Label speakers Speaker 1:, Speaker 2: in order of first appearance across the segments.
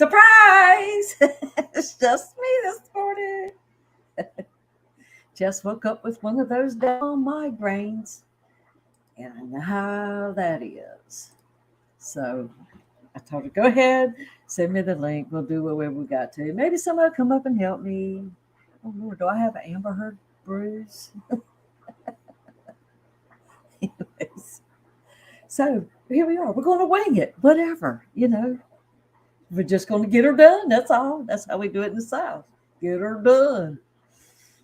Speaker 1: Surprise! It's just me this morning. Just woke up with one of those down migraines, and I know how that is. So I told her, go ahead, send me the link. We'll do whatever we got to. Maybe somebody will come up and help me. Oh, Lord, do I have an Amber Heard bruise? Anyways, so here we are. We're going to wing it, whatever. We're just going to get her done. That's all. That's how we do it in the South. Get her done.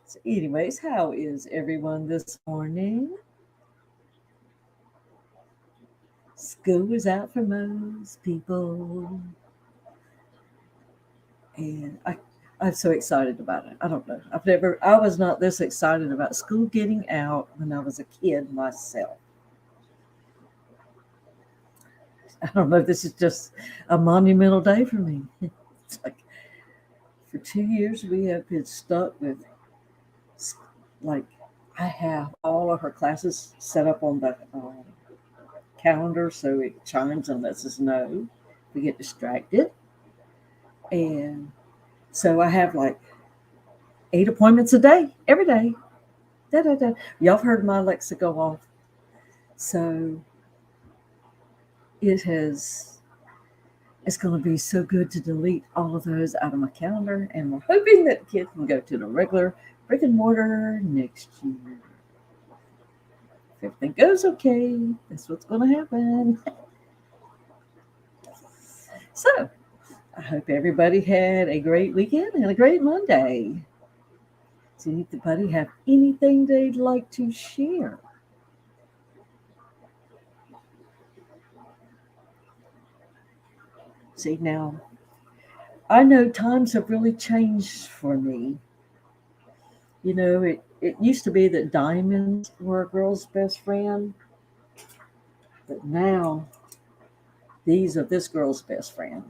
Speaker 1: So, anyways, how is everyone this morning? School is out for most people. And I'm so excited about it. I don't know. I was not this excited about school getting out when I was a kid myself. I don't know. This is just a monumental day for me. It's like for 2 years we have been stuck with, like, I have all of her classes set up on the calendar so it chimes and lets us know we get distracted. And so I have like 8 appointments a day, every day. Da, da, da. Y'all have heard my Alexa go off. So it's going to be so good to delete all of those out of my calendar. And we're hoping that the kid can go to the regular brick and mortar next year. If everything goes okay, that's what's going to happen. So I hope everybody had a great weekend and a great Monday. Does anybody have anything they'd like to share? See, now, I know times have really changed for me. It used to be that diamonds were a girl's best friend, but now these are this girl's best friend.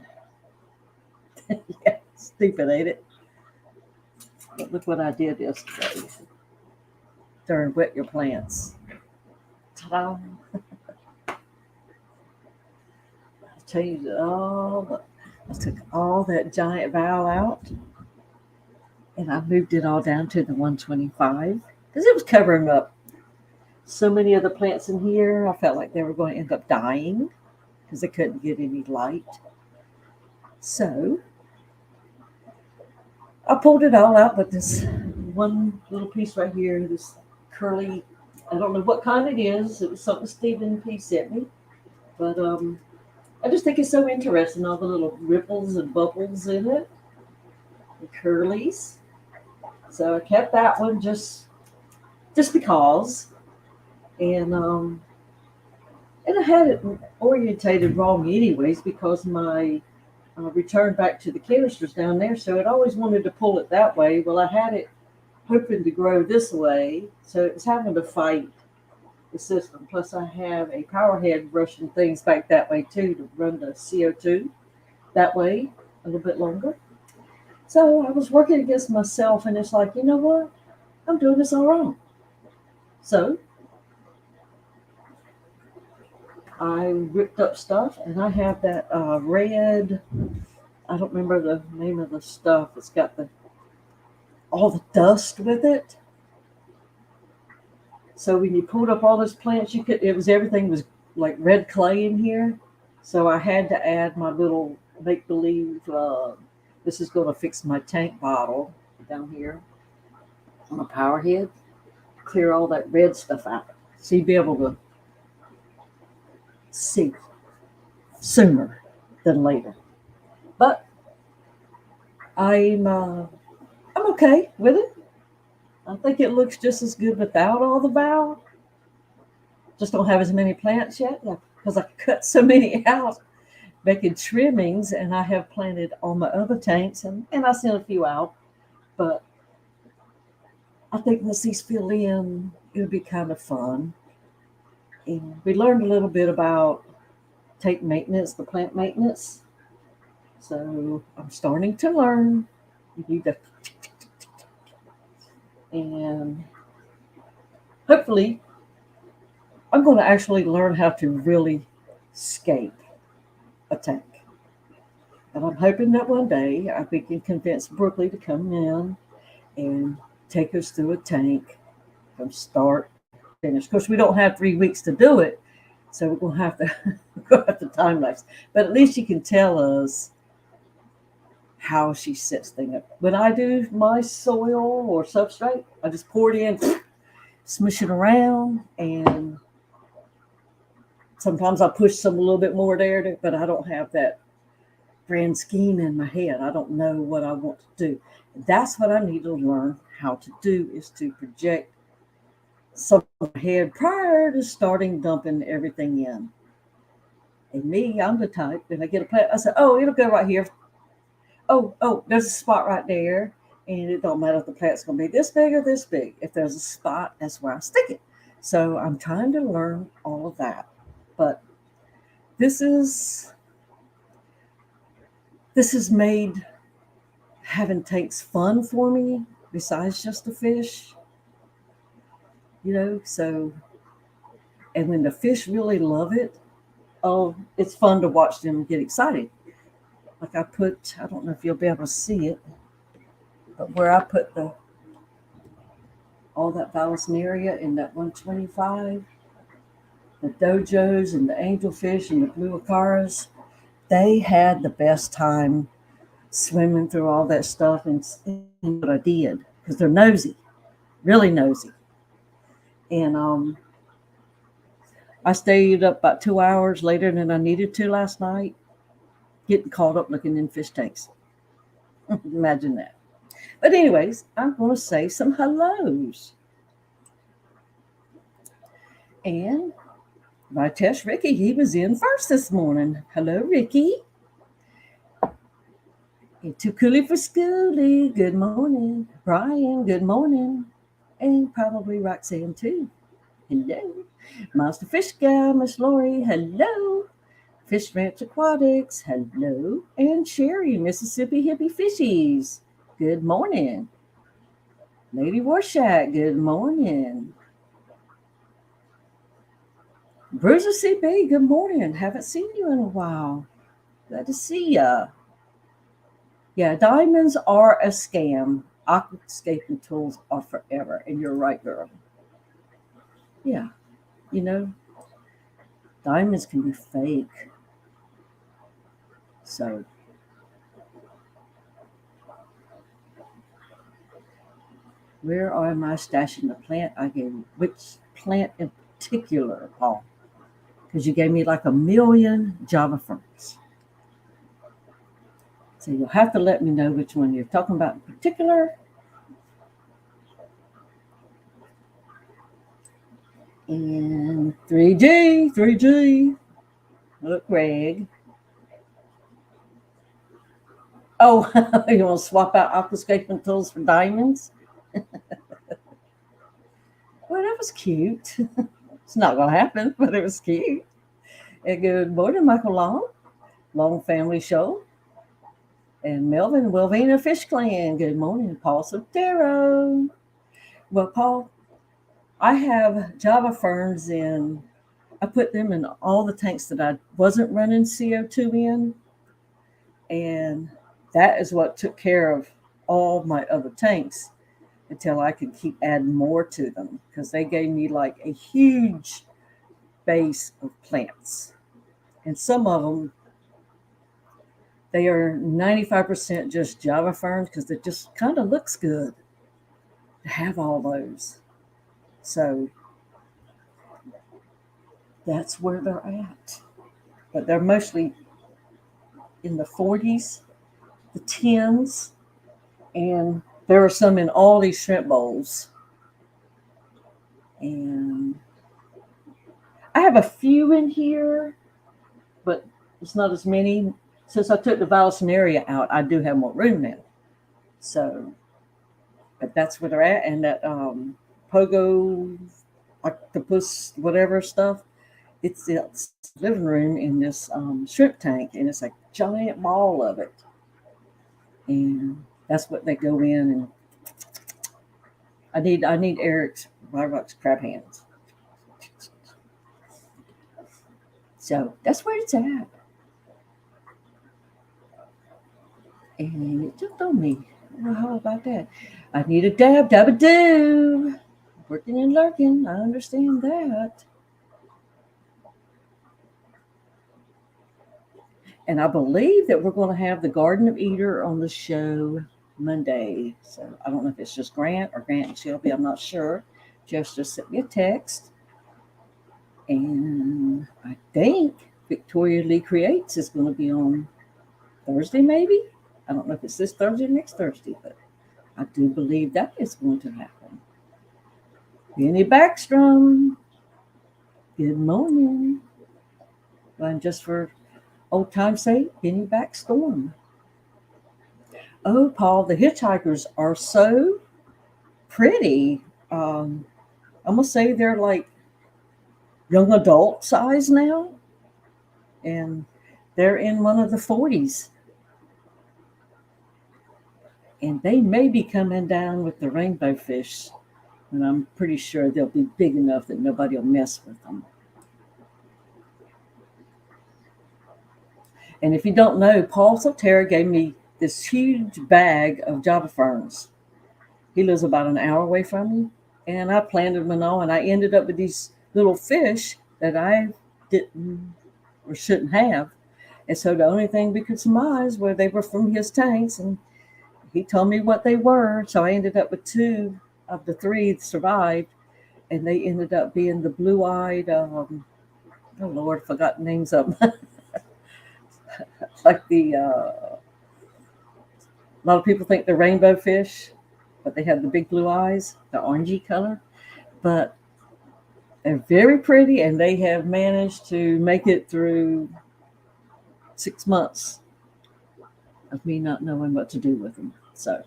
Speaker 1: Yeah, stupid, ain't it? But look what I did yesterday during Wet Your Plants. Ta-da! I changed it all. I took all that giant valve out and I moved it all down to the 125 because it was covering up so many of the plants in here. I felt like they were going to end up dying because they couldn't get any light. So I pulled it all out, but this one little piece right here, this curly, I don't know what kind it is. It was something Stephen P. sent me. But I just think it's so interesting, all the little ripples and bubbles in it, the curlies. So I kept that one just because. And I had it orientated wrong anyways because my returned back to the canisters down there, so it always wanted to pull it that way. Well, I had it hoping to grow this way, so it was having to fight the system. Plus, I have a power head brushing things back that way too to run the CO2 that way a little bit longer. So I was working against myself, and it's like, you know what? I'm doing this all wrong. So I ripped up stuff, and I have that red, I don't remember the name of the stuff. It's got all the dust with it. So when you pulled up all those plants, everything was like red clay in here. So I had to add my little make-believe, this is going to fix my tank bottle down here on a power head, clear all that red stuff out. So you'd be able to see sooner than later. But I'm okay with it. I think it looks just as good without all the valve. Just don't have as many plants yet because I cut so many out making trimmings, and I have planted all my other tanks, and I sent a few out. But I think once these fill in, it'll be kind of fun. And we learned a little bit about tank maintenance, the plant maintenance. So I'm starting to learn. And hopefully I'm going to actually learn how to really scape a tank. And I'm hoping that one day we can convince Brooklyn to come in and take us through a tank from start to finish. Of course, we don't have 3 weeks to do it, so we're gonna have to go at the time lapse. But at least she can tell us how she sets things up. When I do my soil or substrate, I just pour it in, smush it around, and sometimes I push some a little bit more there, but I don't have that grand scheme in my head. I don't know what I want to do. That's what I need to learn how to do, is to project some head prior to starting dumping everything in. And me, I'm the type, when I get a plant, I say, oh, it'll go right here. Oh, there's a spot right there. And it don't matter if the plant's going to be this big or this big. If there's a spot, that's where I stick it. So I'm trying to learn all of that. But this has made having tanks fun for me, besides just the fish. So, and when the fish really love it, oh, it's fun to watch them get excited. Like I don't know if you'll be able to see it, but where I put all that Vallisneria in that 125, the dojos and the angelfish and the blue acaras, they had the best time swimming through all that stuff and what I did, because they're nosy, really nosy. And I stayed up about 2 hours later than I needed to last night, getting caught up looking in fish tanks. Imagine that. But anyways, I'm going to say some hellos. And my test Ricky, he was in first this morning. Hello, Ricky. And too coolie for schoolie. Good morning. Brian, good morning. And probably Roxanne too. Hello. Monster Fish Guy, Miss Lori. Hello. Fish Ranch Aquatics. Hello. And Sherry, Mississippi Hippie Fishies. Good morning. Lady Warshak, good morning. Bruiser CB, good morning. Haven't seen you in a while. Glad to see ya. Yeah, diamonds are a scam. Aquascaping tools are forever. And you're right, girl. Yeah, diamonds can be fake. So, where am I stashing the plant I gave you? Which plant in particular, Paul? Because you gave me like a million Java ferns. So you'll have to let me know which one you're talking about in particular. And 3G. Look, Greg. Oh, you want to swap out aquascaping tools for diamonds? Well, that was cute. It's not going to happen, but it was cute. And good morning, Michael Long Family Show. And Melvin, Wilvina Fish Clan. Good morning, Paul Sotero. Well, Paul, I have Java ferns in. I put them in all the tanks that I wasn't running CO2 in. And that is what took care of all my other tanks until I could keep adding more to them, because they gave me like a huge base of plants. And some of them, they are 95% just Java ferns, because it just kind of looks good to have all those. So that's where they're at. But they're mostly in the 40s, the 10s, and there are some in all these shrimp bowls. And I have a few in here, but it's not as many. Since I took the Vallisneria out, I do have more room now. So, but that's where they're at. And that pogo, octopus, whatever stuff, it's the living room in this shrimp tank, and it's a giant ball of it. And that's what they go in. And I need Eric's Ryrock's crab hands. So that's where it's at. And it jumped on me. Well, how about that? I need a dab a do. Working and lurking. I understand that. And I believe that we're going to have the Garden of Eater on the show Monday. So I don't know if it's just Grant or Grant and Shelby. I'm not sure. Just sent me a text. And I think Victoria Lee Creates is going to be on Thursday, maybe. I don't know if it's this Thursday or next Thursday, but I do believe that is going to happen. Benny Backstrom, good morning. And just for old time's sake, Benny Backstorm. Oh, Paul, the hitchhikers are so pretty. I'm going to say they're like young adult size now. And they're in one of the 40s. And they may be coming down with the rainbow fish. And I'm pretty sure they'll be big enough that nobody will mess with them. And if you don't know, Paul Soterra gave me this huge bag of Java ferns. He lives about an hour away from me. And I planted them all. And I ended up with these little fish that I didn't or shouldn't have. And so the only thing we could surmise were they were from his tanks. And he told me what they were. So I ended up with 2 of the 3 that survived. And they ended up being the blue-eyed, oh Lord, I forgot the names of them. Like a lot of people think they're rainbow fish, but they have the big blue eyes, the orangey color. But they're very pretty, and they have managed to make it through 6 months of me not knowing what to do with them. So,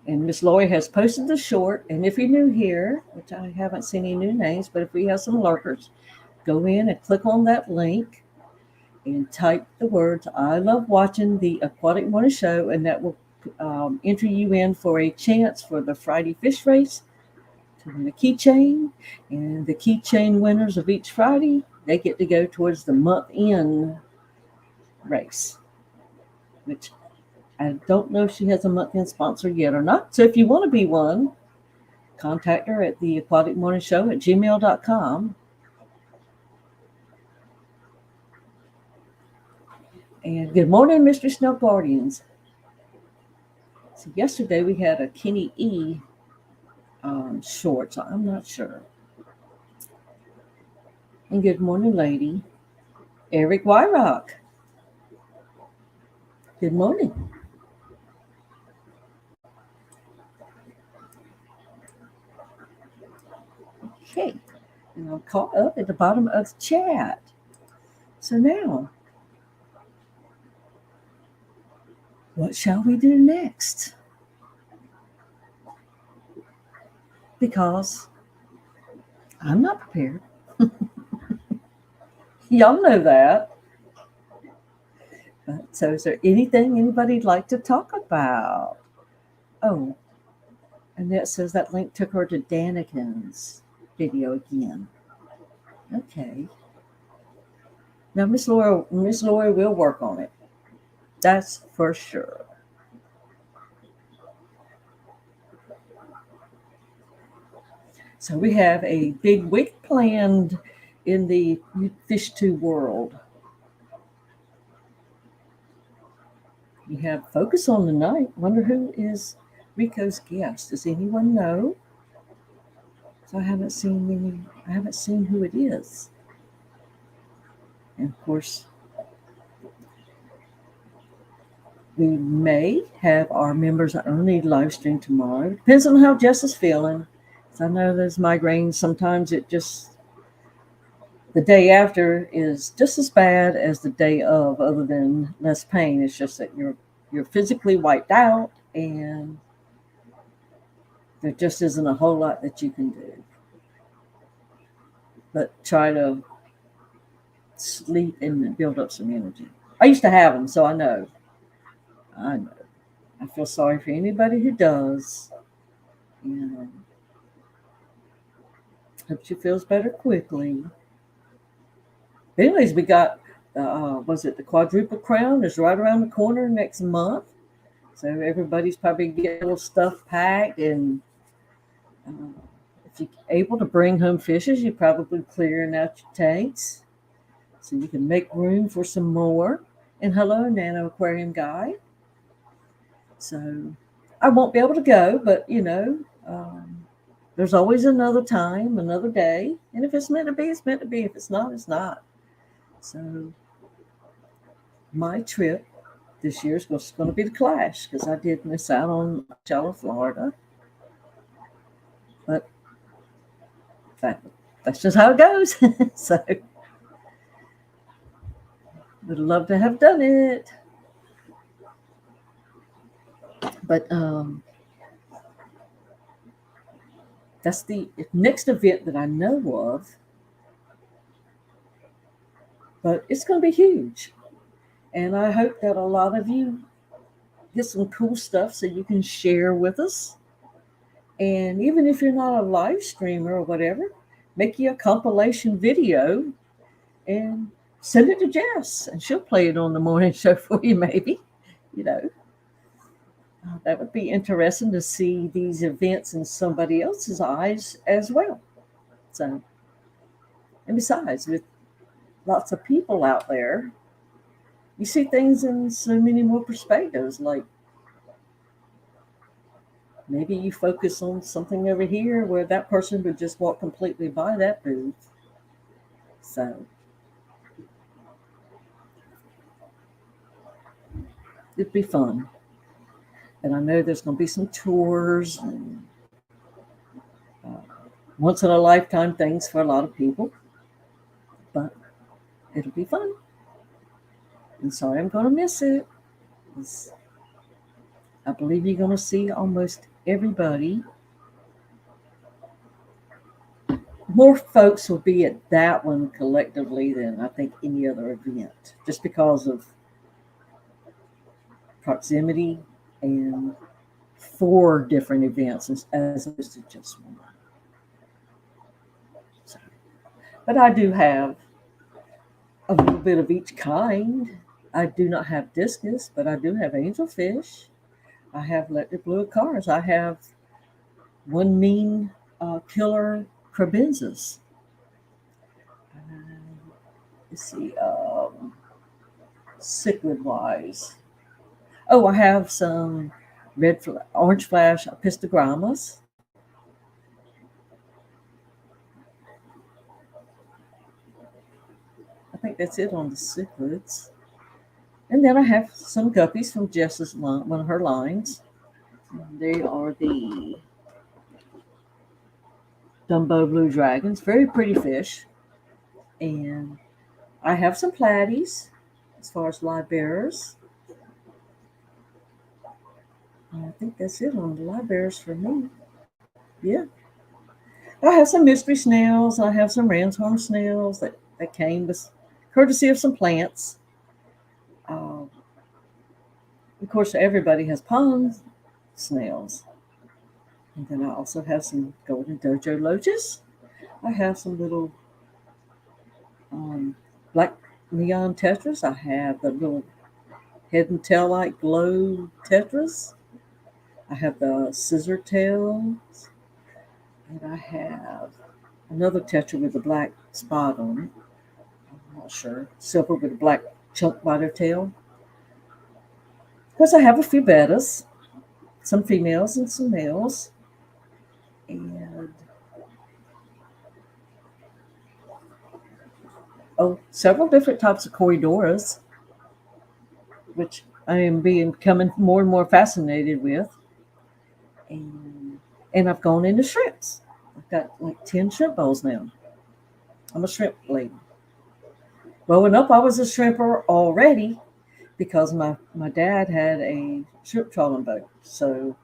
Speaker 1: and Miss Lori has posted the short, and if you're new here, which I haven't seen any new names, but if we have some lurkers, go in and click on that link and type the words, I love watching the Aquatic Morning Show, and that will enter you in for a chance for the Friday fish race to win a keychain. And the keychain winners of each Friday, they get to go towards the month-end race, which I don't know if she has a month-end sponsor yet or not. So if you want to be one, contact her at the Aquatic Morning Show at gmail.com. And good morning, Mr. Snow Guardians. So yesterday we had a Kenny E short, so I'm not sure. And good morning, lady. Eric Wyrock. Good morning. Okay. And I'm caught up at the bottom of the chat. So now, what shall we do next? Because I'm not prepared. Y'all know that. So is there anything anybody'd like to talk about? Oh, and that says that link took her to Danikin's video again. Okay. Now, Miss Laura will work on it. That's for sure. So we have a big week planned in the Fish 2 world. We have Focus on the Night. Wonder who is Rico's guest. Does anyone know? So I haven't seen who it is. And of course, we may have our members only live stream tomorrow. Depends on how Jess is feeling. So I know those migraines, sometimes the day after is just as bad as the day of, other than less pain. It's just that you're physically wiped out, and there just isn't a whole lot that you can do. But try to sleep and build up some energy. I used to have them, so I know. I feel sorry for anybody who does. Hope she feels better quickly. Anyways, we got Was it the quadruple crown is right around the corner next month. So everybody's probably getting a little stuff packed, and uh, if you're able to bring home fishes, you're probably clearing out your tanks so you can make room for some more. And hello, Nano Aquarium guy. So I won't be able to go, but there's always another time, another day. And if it's meant to be, it's meant to be. If it's not, it's not. So my trip this year is going to be the Clash because I did miss out on Shallow, Florida. But that's just how it goes. So would love to have done it. But that's the next event that I know of. But it's going to be huge. And I hope that a lot of you get some cool stuff so you can share with us. And even if you're not a live streamer or whatever, make you a compilation video and send it to Jess, and she'll play it on the morning show for you, maybe. That would be interesting to see these events in somebody else's eyes as well. So, and besides, with lots of people out there, you see things in so many more perspectives. Like maybe you focus on something over here where that person would just walk completely by that booth. So it'd be fun. And I know there's going to be some tours and once in a lifetime things for a lot of people. But it'll be fun. And sorry I'm going to miss it. I believe you're going to see almost everybody. More folks will be at that one collectively than I think any other event, just because of proximity and 4 different events as opposed to just one. So, but I do have a little bit of each kind. I do not have discus, but I do have angelfish. I have electric blue cars. I have one mean killer crabensis. Let's see, cichlid wise. Oh, I have some orange flash pistogrammas. I think that's it on the cichlids. And then I have some guppies from Jess's line, one of her lines. They are the Dumbo blue dragons, very pretty fish. And I have some platies as far as live bearers. I think that's it on the live bearers for me. Yeah. I have some mystery snails. I have some ramshorn snails that came with courtesy of some plants. Of course, everybody has pond snails. And then I also have some golden Dojo Loaches. I have some little black neon tetras. I have the little head and tail like glow tetras. I have the scissor tails. And I have another tetra with a black spot on it. I'm not sure. Silver with a black chunk by their tail. Of course, I have a few bettas, some females and some males. And several different types of Corydoras, which I am becoming more and more fascinated with. And I've gone into shrimps. I've got like 10 shrimp bowls now. I'm a shrimp lady. Growing up, I was a shrimper already because my dad had a shrimp trawling boat. So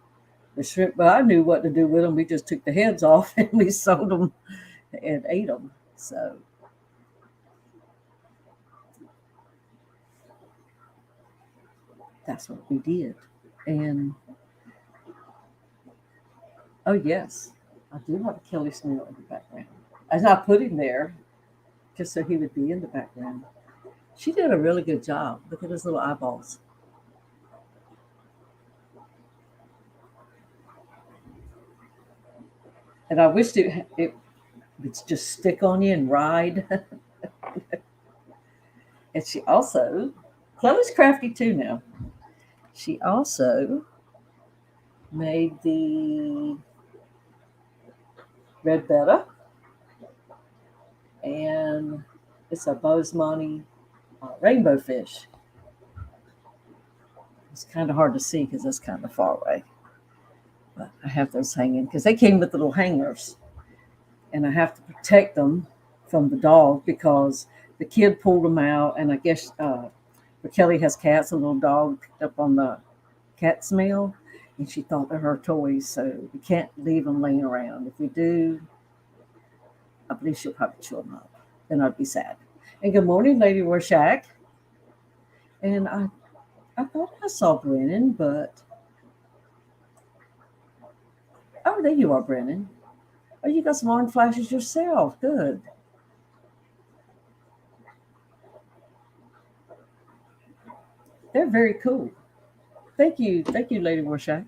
Speaker 1: the shrimp, I knew what to do with them. We just took the heads off and we sold them and ate them. So that's what we did. And oh yes, I do have a Kelly snail in the background. As I put him there, just so he would be in the background. She did a really good job. Look at his little eyeballs. And I wished it would just stick on you and ride. And she also, Chloe's crafty too now. She also made the red betta, and it's a Bozeman rainbow fish. It's kind of hard to see because it's kind of far away. But I have those hanging because they came with little hangers, and I have to protect them from the dog because the kid pulled them out, and I guess Kelly has cats. A little dog picked up on the cat smell, and she thought they're her toys, so we can't leave them laying around. If we do, I believe she'll probably chew them up. Then I'd be sad. And good morning, Lady Warshak. And I thought I saw Brennan, but oh, there you are, Brennan. Oh, you got some orange flashes yourself. Good. They're very cool. Thank you, Lady Warshak.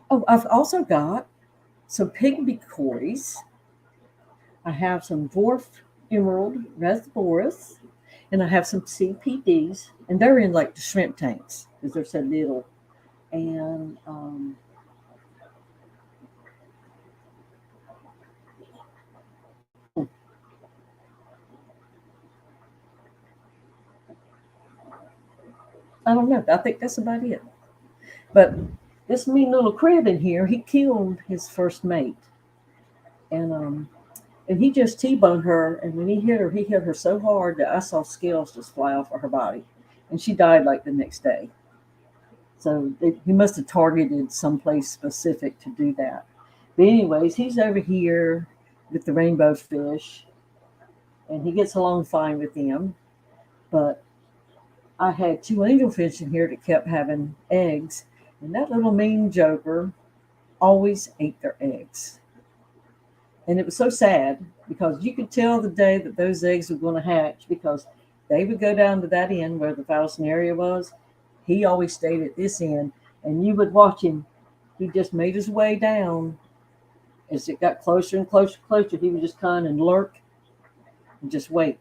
Speaker 1: Oh, I've also got some pygmy koi. I have some dwarf emerald rasboris, and I have some CPDs, and they're in like the shrimp tanks because they're so little. And I don't know. I think that's about it. But this mean little crib in here, he killed his first mate, and he just T-boned her. And when he hit her so hard that I saw scales just fly off of her body, and she died like the next day. So he must have targeted someplace specific to do that. But anyways, he's over here with the rainbow fish, and he gets along fine with them. But I had two angelfish in here that kept having eggs, and that little mean joker always ate their eggs. And it was so sad because you could tell the day that those eggs were going to hatch because they would go down to that end where the Fausten area was. He always stayed at this end, and you would watch him. He just made his way down. As it got closer and closer and closer, he would just kind of lurk and just wait.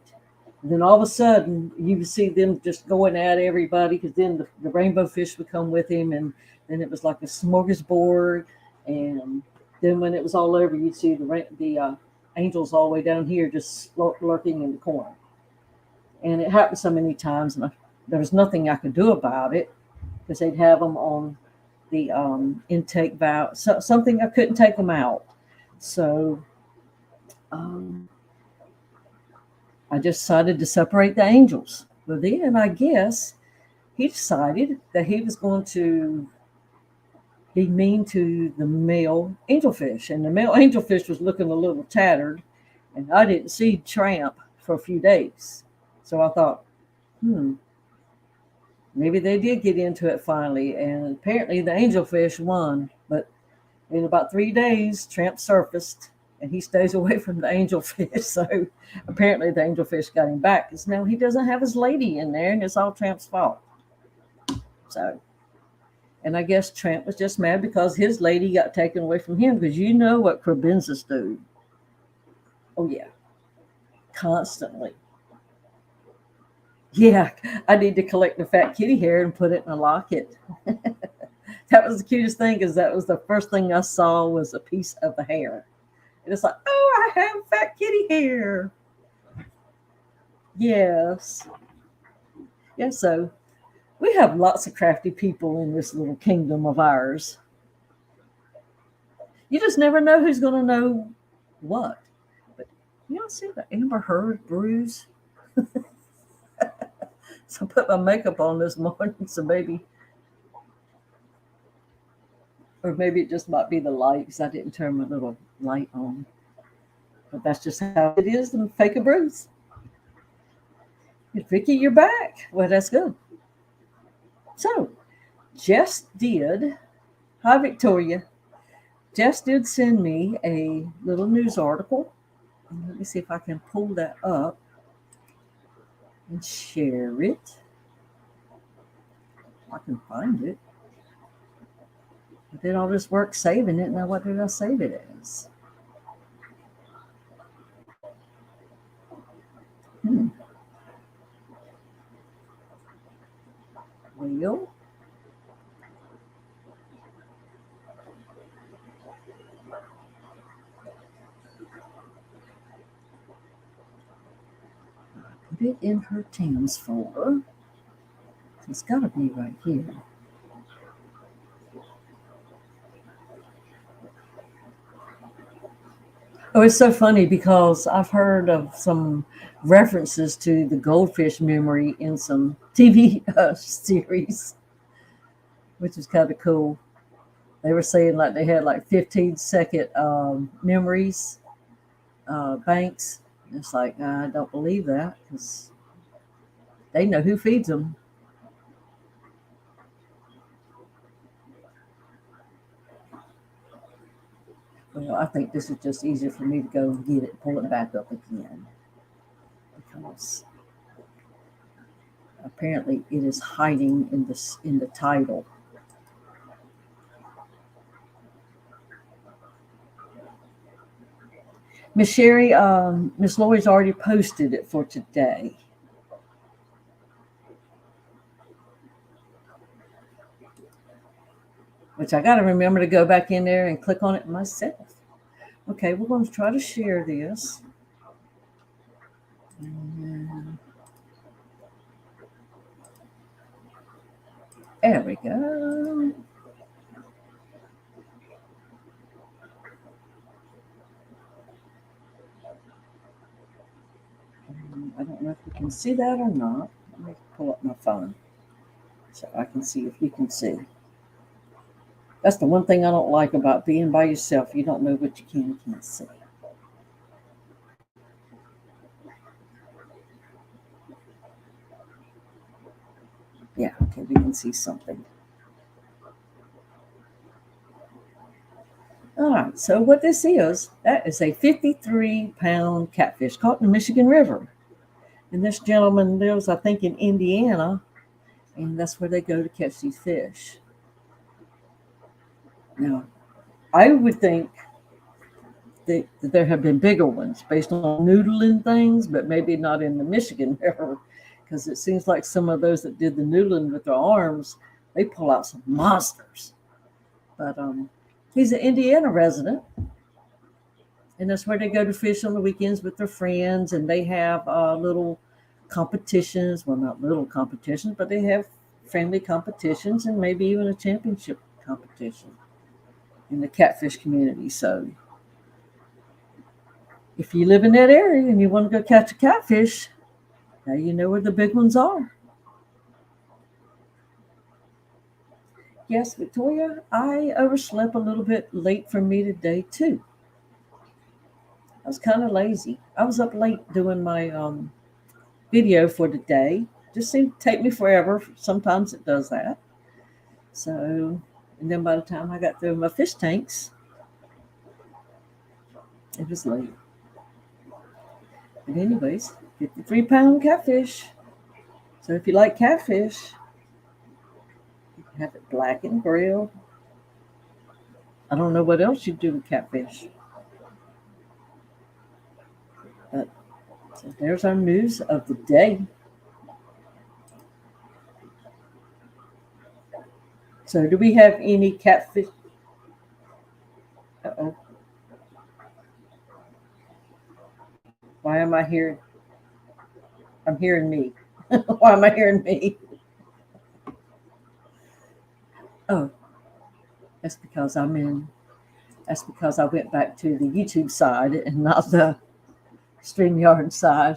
Speaker 1: And then all of a sudden, you would see them just going at everybody because then the rainbow fish would come with him, and then it was like a smorgasbord. And then when it was all over, you'd see the angels all the way down here just lurking in the corner. And it happened so many times, and there was nothing I could do about it because they'd have them on the intake valve. So, something I couldn't take them out. So I just decided to separate the angels. But then I guess he decided that he was going to be mean to the male angelfish. And the male angelfish was looking a little tattered, and I didn't see Tramp for a few days. So I thought, maybe they did get into it finally. And apparently the angelfish won. But in about 3 days, Tramp surfaced, and he stays away from the angelfish. So apparently the angelfish got him back because now he doesn't have his lady in there, and it's all Tramp's fault. So, and I guess Tramp was just mad because his lady got taken away from him because you know what crebensis do. Oh, yeah. Constantly. Yeah, I need to collect the fat kitty hair and put it in a locket. That was the cutest thing because that was the first thing I saw was a piece of the hair. And it's like, oh, I have fat kitty hair. Yes. Yeah, so we have lots of crafty people in this little kingdom of ours. You just never know who's going to know what. But y'all see the Amber Heard bruise? So I put my makeup on this morning, so maybe, or maybe it just might be the light because I didn't turn my little light on. But that's just how it is to fake a bruise. Vicky, you're back. Well, that's good. So, Jess did. Hi, Victoria. Jess did send me a little news article. Let me see if I can pull that up. and share it. I can find it. I did all this work saving it. Now, what did I save it as? Well, put it in her Tams folder. It's got to be right here. Oh, it's so funny because I've heard of some references to the goldfish memory in some TV series, which is kind of cool. They were saying like they had like 15-second memories, banks. It's like, I don't believe that because they know who feeds them. Well, I think this is just easier for me to go and get it, pull it back up again. Because apparently it is hiding in the title. Miss Sherry, Miss Lori's already posted it for today. Which I got to remember to go back in there and click on it myself. Okay, we're going to try to share this. There we go. I don't know if you can see that or not. Let me pull up my phone so I can see if you can see. That's the one thing I don't like about being by yourself. You don't know what you can and can't see. Yeah, okay, we can see something. All right, so what this is, that is a 53-pound catfish caught in the Michigan River. And this gentleman lives, I think, in Indiana, and that's where they go to catch these fish. Now, I would think that there have been bigger ones based on noodling things, but maybe not in the Michigan River, because it seems like some of those that did the noodling with their arms, they pull out some monsters. But he's an Indiana resident, and that's where they go to fish on the weekends with their friends, and they have little competitions. Well, not little competitions, but they have family competitions and maybe even a championship competition in the catfish community. So if you live in that area and you want to go catch a catfish, now you know where the big ones are. Yes, Victoria, I overslept a little bit late for me today, too. I was kind of lazy. I was up late doing my video for today. Just seemed to take me forever. Sometimes it does that. So, and then by the time I got through my fish tanks, it was late. But anyways, 53-pound catfish. So if you like catfish, you can have it black and grilled. I don't know what else you do with catfish. But so there's our news of the day. So do we have any catfish? Uh-oh. Why am I hearing? I'm hearing me. Why am I hearing me? Oh, that's because that's because I went back to the YouTube side and not the StreamYard side.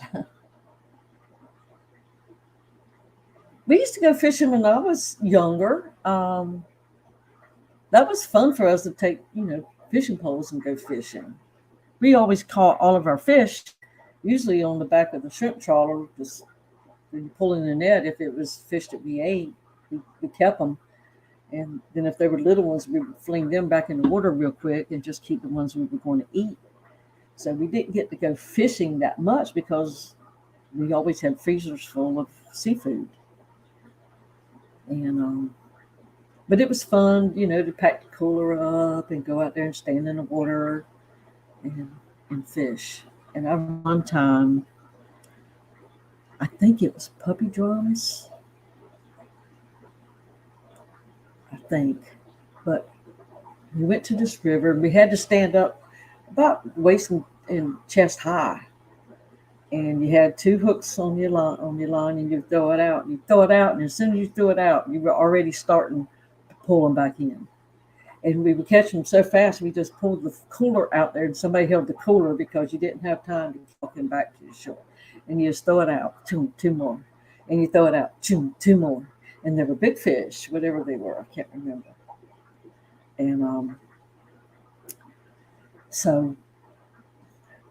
Speaker 1: We used to go fishing when I was younger. That was fun for us to take, fishing poles and go fishing. We always caught all of our fish, usually on the back of the shrimp trawler, just pulling the net. If it was fish that we ate, we kept them. And then if they were little ones, we would fling them back in the water real quick and just keep the ones we were going to eat. So we didn't get to go fishing that much because we always had freezers full of seafood. And but it was fun, to pack the cooler up and go out there and stand in the water and fish. And I one time, I think it was puppy drums, I think, but we went to this river. We had to stand up about waist and chest high, and you had two hooks on your line, and you throw it out. You throw it out, and as soon as you threw it out, you were already starting to pull them back in. And we would catch them so fast, we just pulled the cooler out there, and somebody held the cooler because you didn't have time to walk them back to the shore. And you just throw it out, two more, and you throw it out, two more, and they were big fish, whatever they were, I can't remember. And so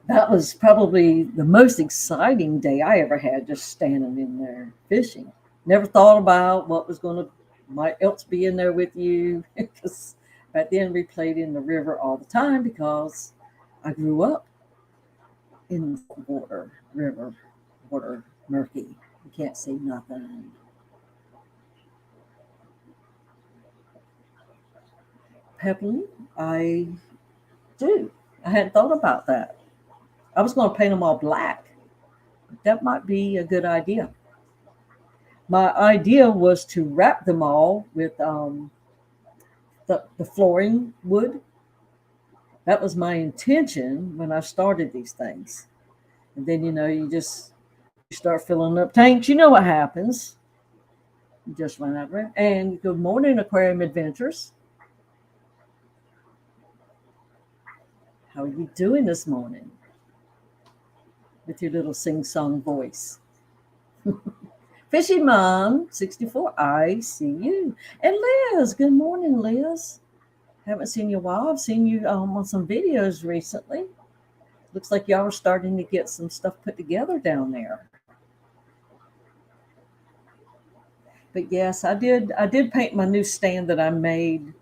Speaker 1: that was probably the most exciting day I ever had, just standing in there fishing. Never thought about what was going to might else be in there with you, because back then we played in the river all the time because I grew up in the river water, murky. You can't see nothing. Pebbly, I do. I hadn't thought about that. I was going to paint them all black. That might be a good idea. My idea was to wrap them all with the flooring wood. That was my intention when I started these things. And then, you start filling up tanks. You know what happens. You just run out of room. And good morning, Aquarium Adventures. How are you doing this morning? With your little sing-song voice. Fishy Mom, 64, I see you. And Liz, good morning, Liz. Haven't seen you in a while. I've seen you on some videos recently. Looks like y'all are starting to get some stuff put together down there. But yes, I did paint my new stand that I made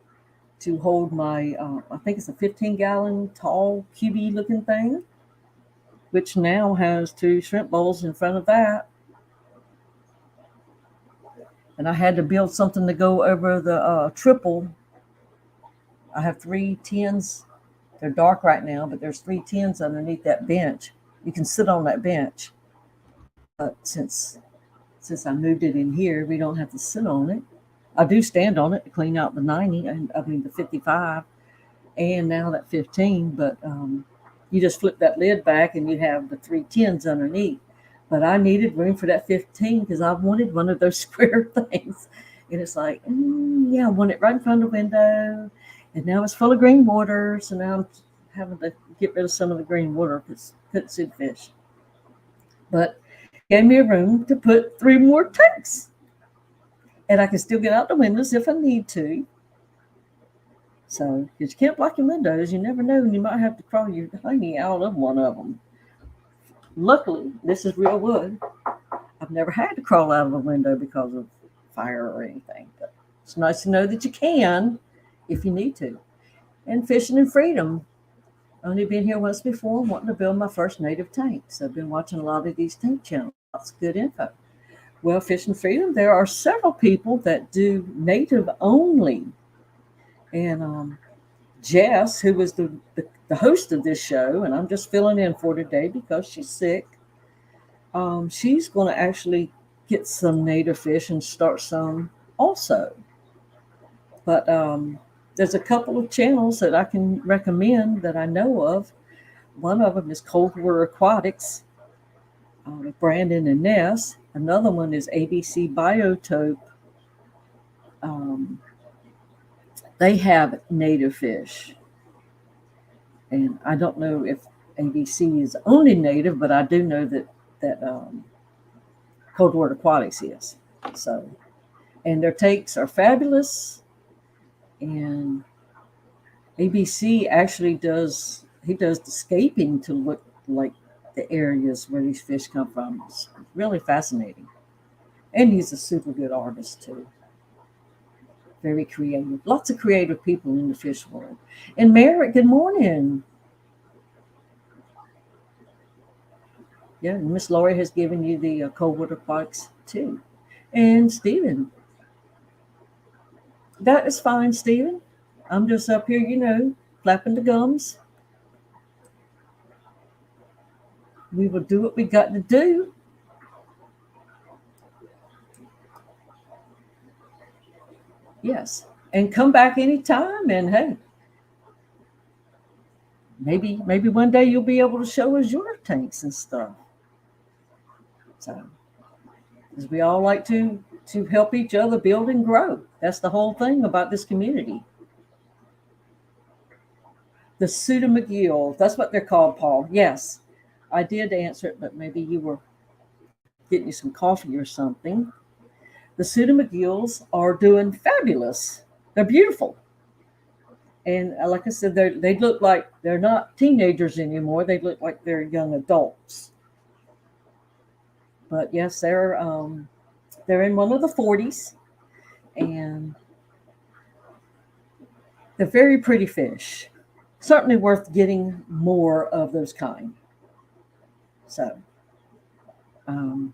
Speaker 1: to hold my, I think it's a 15-gallon tall cubey looking thing, which now has 2 shrimp bowls in front of that. And I had to build something to go over the triple. I have 3 tins. They're dark right now, but there's 3 tins underneath that bench. You can sit on that bench. But since I moved it in here, we don't have to sit on it. I do stand on it to clean out the 90, and the 55, and now that 15. But you just flip that lid back, and you have the 3 tins underneath. But I needed room for that 15 because I wanted one of those square things. And it's like, yeah, I want it right in front of the window. And now it's full of green water. So now I'm having to get rid of some of the green water because I couldn't see the fish. But gave me a room to put 3 more tanks. And I can still get out the windows if I need to. So, because you can't block your windows. You never know. And you might have to crawl your honey out of one of them. Luckily, this is real wood. I've never had to crawl out of a window because of fire or anything. But it's nice to know that you can if you need to. And fishing in freedom. Only been here once before, wanting to build my first native tank. So I've been watching a lot of these tank channels. Lots of good info. Well, Fishing Freedom, there are several people that do native only. And Jess, who was the host of this show, and I'm just filling in for today because she's sick. She's going to actually get some native fish and start some also. But there's a couple of channels that I can recommend that I know of. One of them is Cold Water Aquatics with Brandon and Ness. Another one is ABC Biotope. They have native fish. And I don't know if ABC is only native, but I do know that Cold Water Aquatics is. So, and their takes are fabulous. And ABC actually does the scaping to look like the areas where these fish come from. It's really fascinating. And he's a super good artist too. Very creative. Lots of creative people in the fish world. And Merritt, good morning. Yeah, Miss Lori has given you the cold water aquatics too. And Stephen, that is fine, Stephen. I'm just up here, flapping the gums. We will do what we got to do. Yes. And come back anytime. And hey, maybe one day you'll be able to show us your tanks and stuff. So, because we all like to help each other build and grow. That's the whole thing about this community. The Suda McGill, that's what they're called, Paul. Yes, I did answer it, but maybe you were getting you some coffee or something. The Suda McGills are doing fabulous. They're beautiful. And like I said, they look like they're not teenagers anymore. They look like they're young adults. But yes, they're in one of the 40s, and they're very pretty fish. Certainly worth getting more of those kind. So, and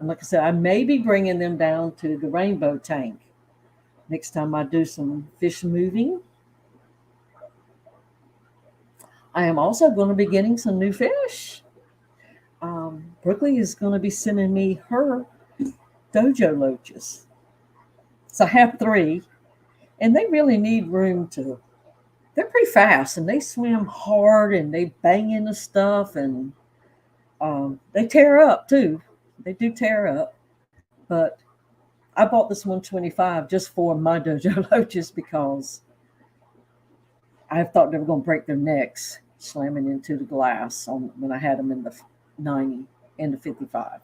Speaker 1: like I said, I may be bringing them down to the rainbow tank next time I do some fish moving. I am also going to be getting some new fish. Brooklyn is going to be sending me her Dojo Loaches. So I have 3, and they really need room to. They're pretty fast, and they swim hard, and they bang into stuff, and they tear up too. They do tear up, but I bought this 125 just for my Dojo Loaches because I thought they were going to break their necks slamming into the glass when I had them in the 90 and the 55.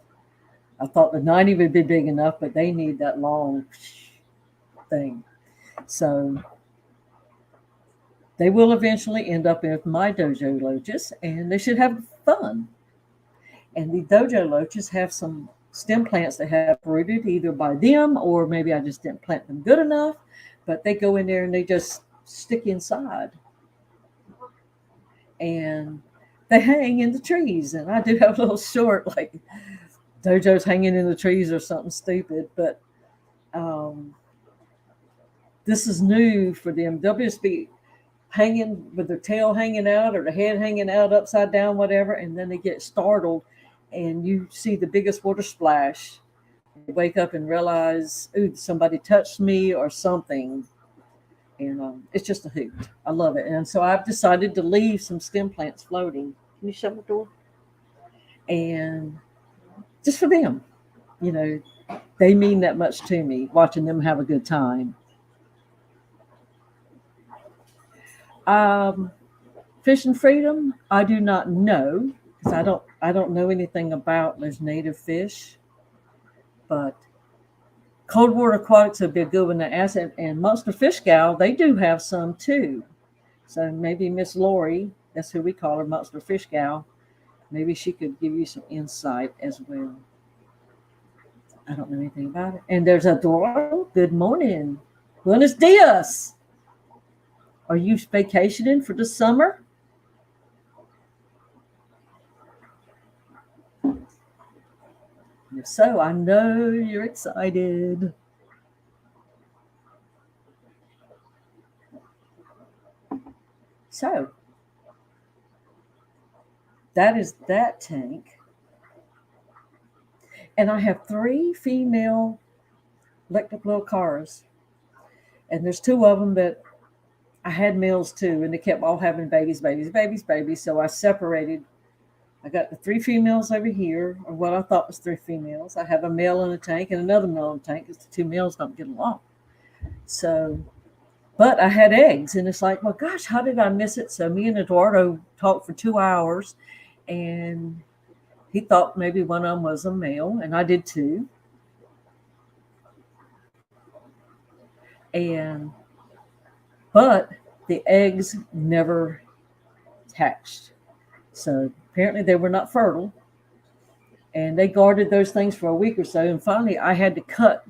Speaker 1: I thought the 90 would be big enough, but they need that long thing. So they will eventually end up with my Dojo Loaches, and they should have fun. And the Dojo Loaches have some stem plants that have rooted either by them or maybe I just didn't plant them good enough, but they go in there and they just stick inside. And they hang in the trees. And I do have a little short, like Dojo's hanging in the trees or something stupid, but this is new for them. They'll just be hanging with their tail hanging out or the head hanging out upside down, whatever, and then they get startled and you see the biggest water splash. They wake up and realize, ooh, somebody touched me or something. And it's just a hoot. I love it. And so I've decided to leave some stem plants floating. Can you shut the door? And just for them, they mean that much to me, watching them have a good time. Fish and freedom, I do not know because I don't know anything about those native fish. But cold water aquatics would be a good one to ask. And Monster Fish Gal, they do have some too. So maybe Miss Lori, that's who we call her, Monster Fish Gal, maybe she could give you some insight as well. I don't know anything about it. And there's Adoro. Good morning. Buenos dias. Are you vacationing for the summer? If so, I know you're excited. So, that is that tank. And I have 3 female electric little cars. And there's 2 of them that I had males too, and they kept all having babies. So I separated. I got the 3 females over here, or what I thought was 3 females. I have a male in a tank and another male in a tank because the 2 males don't get along. So, but I had eggs, and it's like, well, gosh, how did I miss it? So me and Eduardo talked for 2 hours, and he thought maybe one of them was a male, and I did too. But the eggs never hatched. So apparently they were not fertile. And they guarded those things for a week or so. And finally, I had to cut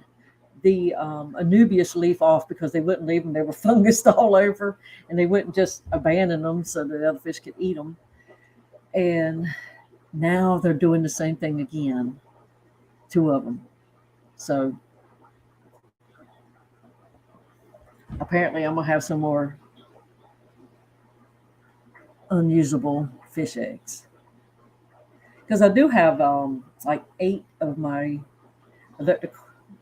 Speaker 1: the Anubias leaf off because they wouldn't leave them. They were fungused all over, and they wouldn't just abandon them so the other fish could eat them. And Now they're doing the same thing again, 2 of them. So apparently I'm going to have some more unusable fish eggs. Because I do have like 8 of my electric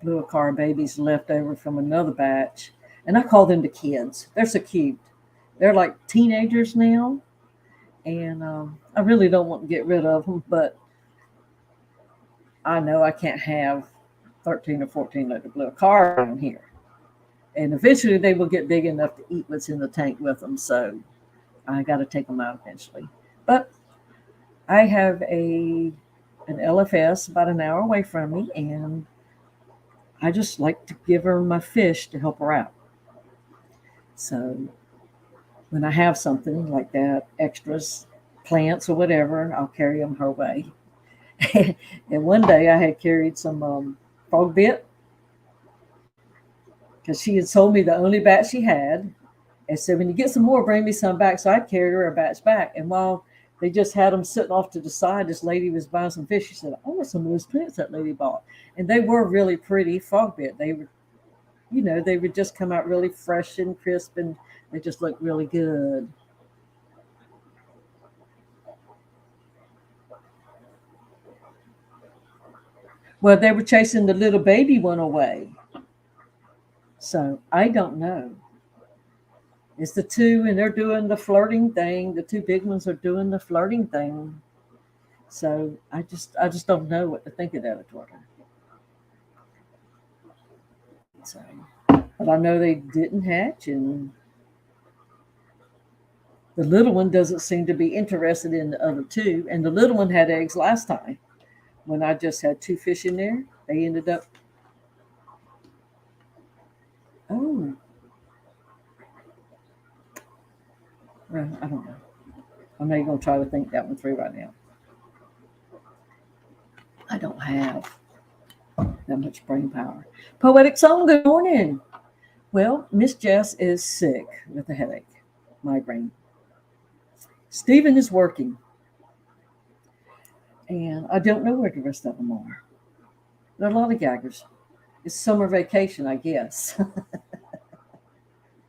Speaker 1: blue car babies left over from another batch. And I call them the kids. They're so cute. They're like teenagers now. And I really don't want to get rid of them, but I know I can't have 13 or 14 electric blue car around here. And eventually they will get big enough to eat what's in the tank with them. So I got to take them out eventually. But I have an LFS about an hour away from me, and I just like to give her my fish to help her out. So when I have something like that, extras, plants or whatever, I'll carry them her way. And one day I had carried some frog bit because she had sold me the only batch she had. And said, when you get some more, bring me some back. So I carried her a batch back. And while they just had them sitting off to the side, this lady was buying some fish. She said, I want some of those plants that lady bought. And they were really pretty frog bit. They were, they would just come out really fresh and crisp, and they just looked really good. Well, they were chasing the little baby one away. So I don't know. It's the 2, and they're doing the flirting thing. The 2 big ones are doing the flirting thing. So I just don't know what to think of that, Eduardo. So, but I know they didn't hatch, and the little one doesn't seem to be interested in the other 2. And the little one had eggs last time. When I just had 2 fish in there, they ended up. Oh, well, I don't know. I'm not even going to try to think that one through right now. I don't have that much brain power. Poetic Song, good morning. Well, Miss Jess is sick with a headache, migraine. Stephen is working. And I don't know where the rest of them are. There are a lot of gaggers. It's summer vacation, I guess.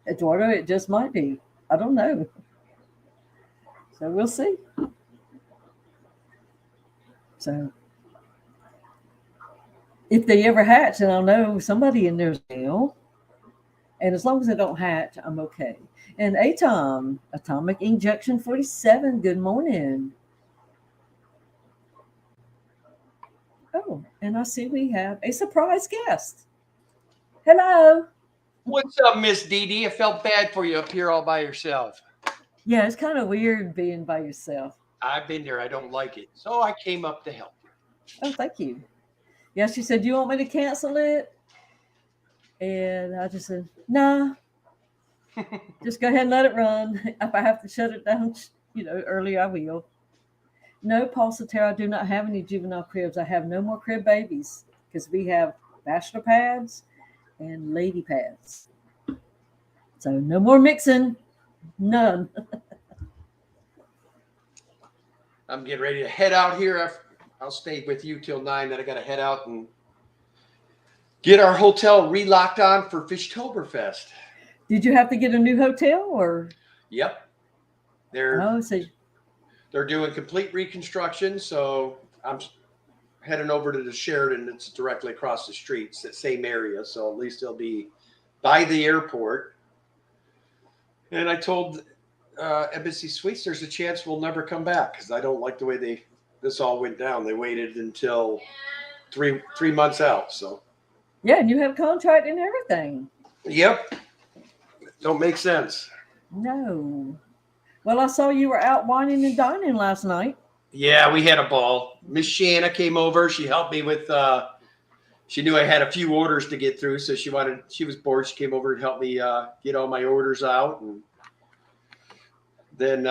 Speaker 1: Eduardo, it just might be. I don't know. So we'll see. So if they ever hatch, and I'll know somebody in there's now. And as long as they don't hatch, I'm okay. And Atom, Atomic Injection 47, good morning. Oh, and I see we have a surprise guest. Hello.
Speaker 2: What's up, Miss Dee Dee? I felt bad for you up here all by yourself.
Speaker 1: Yeah, it's kind of weird being by yourself.
Speaker 2: I've been there. I don't like it. So I came up to help you.
Speaker 1: Oh, thank you. Yeah, she said, you want me to cancel it? And I just said, nah, just go ahead and let it run. If I have to shut it down, early, I will. No, Paul Satero, I do not have any juvenile cribs. I have no more crib babies because we have bachelor pads and lady pads. So no more mixing. None.
Speaker 2: I'm getting ready to head out here. I'll stay with you till 9. Then I got to head out and get our hotel relocked on for Fishtoberfest.
Speaker 1: Did you have to get a new hotel or?
Speaker 2: Yep. They're doing complete reconstruction. So I'm heading over to the Sheraton. It's directly across the street. It's the same area. So at least it'll be by the airport. And I told Embassy Suites there's a chance we'll never come back because I don't like the way this all went down. They waited until three months out. So
Speaker 1: yeah, and you have a contract and everything.
Speaker 2: Yep. Don't make sense.
Speaker 1: No. Well, I saw you were out wining and dining last night.
Speaker 2: Yeah, we had a ball. Miss Shanna came over. She helped me with she knew I had a few orders to get through, so she was bored. She came over and helped me get all my orders out, and then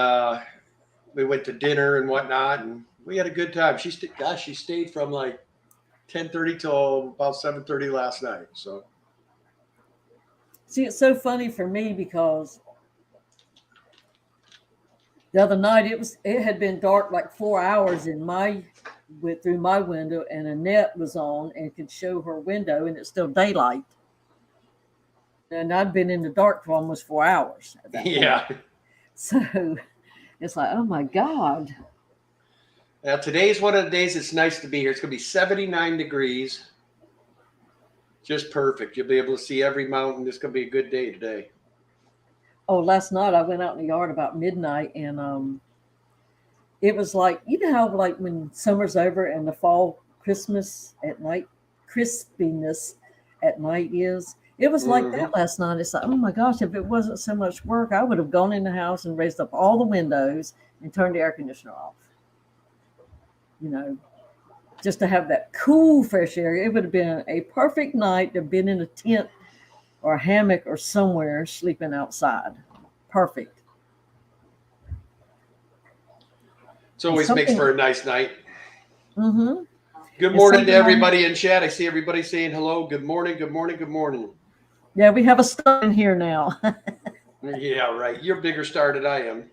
Speaker 2: we went to dinner and whatnot, and we had a good time. She stayed from like 10:30 till about 7:30 last night. So
Speaker 1: see, it's so funny for me because The other night it had been dark like 4 hours in my went through my window, and Annette was on and could show her window, and it's still daylight. And I'd been in the dark for almost 4 hours at that point.
Speaker 2: Yeah.
Speaker 1: So it's like, oh my God.
Speaker 2: Now, today's one of the days it's nice to be here. It's going to be 79 degrees. Just perfect. You'll be able to see every mountain. It's going to be a good day today.
Speaker 1: Oh, last night I went out in the yard about midnight, and it was like, you know how like when summer's over and the fall Christmas at night, crispiness at night is. It was like that last night. It's like, oh my gosh, if it wasn't so much work, I would have gone in the house and raised up all the windows and turned the air conditioner off. You know, just to have that cool, fresh air. It would have been a perfect night to have been in a tent or a hammock or somewhere sleeping outside. Perfect.
Speaker 2: It always makes for a nice night.
Speaker 1: Mm-hmm.
Speaker 2: Good morning to everybody in chat. I see everybody saying hello. Good morning, good morning, good morning.
Speaker 1: Yeah, we have a star in here now.
Speaker 2: Yeah, right. You're a bigger star than I am.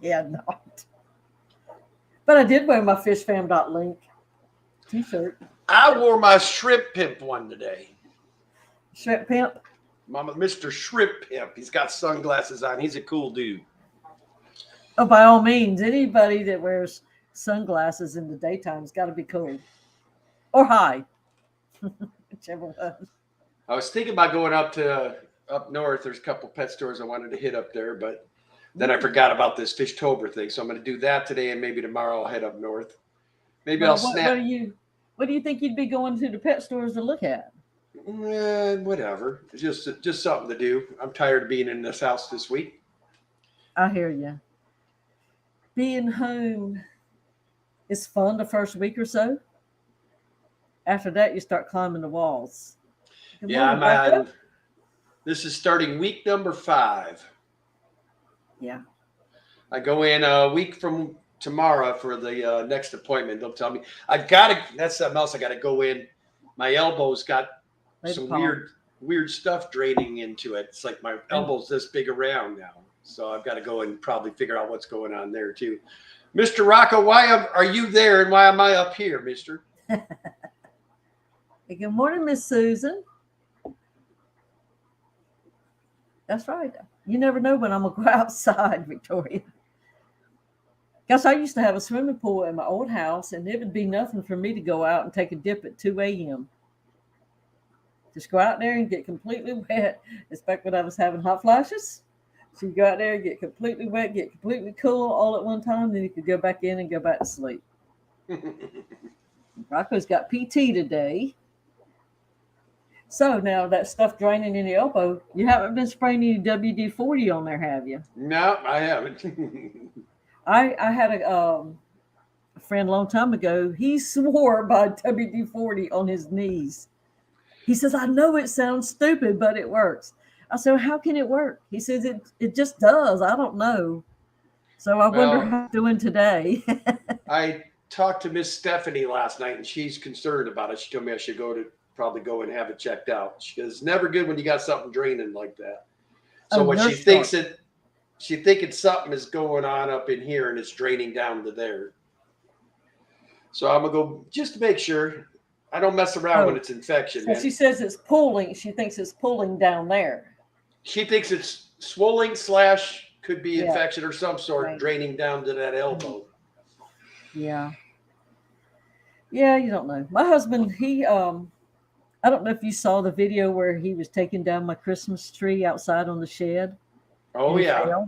Speaker 1: Yeah, not. But I did wear my fishfam.link t-shirt.
Speaker 2: I wore my shrimp pimp one today.
Speaker 1: Shrimp pimp?
Speaker 2: Mama, Mr. Shrimp Pimp. He's got sunglasses on. He's a cool dude.
Speaker 1: Oh, by all means, anybody that wears sunglasses in the daytime has got to be cool. Or high. Whichever one.
Speaker 2: I was thinking about going up north. There's a couple pet stores I wanted to hit up there, but then I forgot about this Fishtober thing. So I'm going to do that today, and maybe tomorrow I'll head up north. Maybe I'll snap.
Speaker 1: What do you think you'd be going to the pet stores to look at?
Speaker 2: Whatever. It's just something to do. I'm tired of being in this house this week.
Speaker 1: I hear you. Being home is fun the first week or so. After that, you start climbing the walls.
Speaker 2: Yeah, this is starting week number 5.
Speaker 1: Yeah.
Speaker 2: I go in a week from tomorrow for the next appointment. They'll tell me that's something else I got to go in. My elbow's got some weird stuff draining into it. It's like my elbow's this big around now. So I've got to go and probably figure out what's going on there too. Mr. Rocco, why are you there and why am I up here, mister?
Speaker 1: Hey, good morning, Miss Susan. That's right. You never know when I'm going to go outside, Victoria. Guess I used to have a swimming pool in my old house, and it would be nothing for me to go out and take a dip at 2 a.m. Just go out there and get completely wet. It's back when I was having hot flashes. So you go out there and get completely wet, get completely cool all at one time, then you could go back in and go back to sleep. Rocco's got PT today. So now that stuff draining in the elbow, you haven't been spraying any WD-40 on there, have you?
Speaker 2: No, I haven't.
Speaker 1: I had a friend a long time ago. He swore by WD-40 on his knees. He says, I know it sounds stupid, but it works. I said, how can it work? He says, it just does. I don't know. So I wonder how it's doing today.
Speaker 2: I talked to Miss Stephanie last night, and she's concerned about it. She told me I should probably go and have it checked out. She goes, it's never good when you got something draining like that. So she thinks something is going on up in here, and it's draining down to there. So I'm going to go just to make sure. I don't mess around when it's infection.
Speaker 1: So she says it's pulling. She thinks it's pulling down there.
Speaker 2: She thinks it's swelling / could be infection or some sort draining down to that elbow.
Speaker 1: Yeah. Yeah, you don't know. My husband, he, I don't know if you saw the video where he was taking down my Christmas tree outside on the shed.
Speaker 2: Oh, yeah.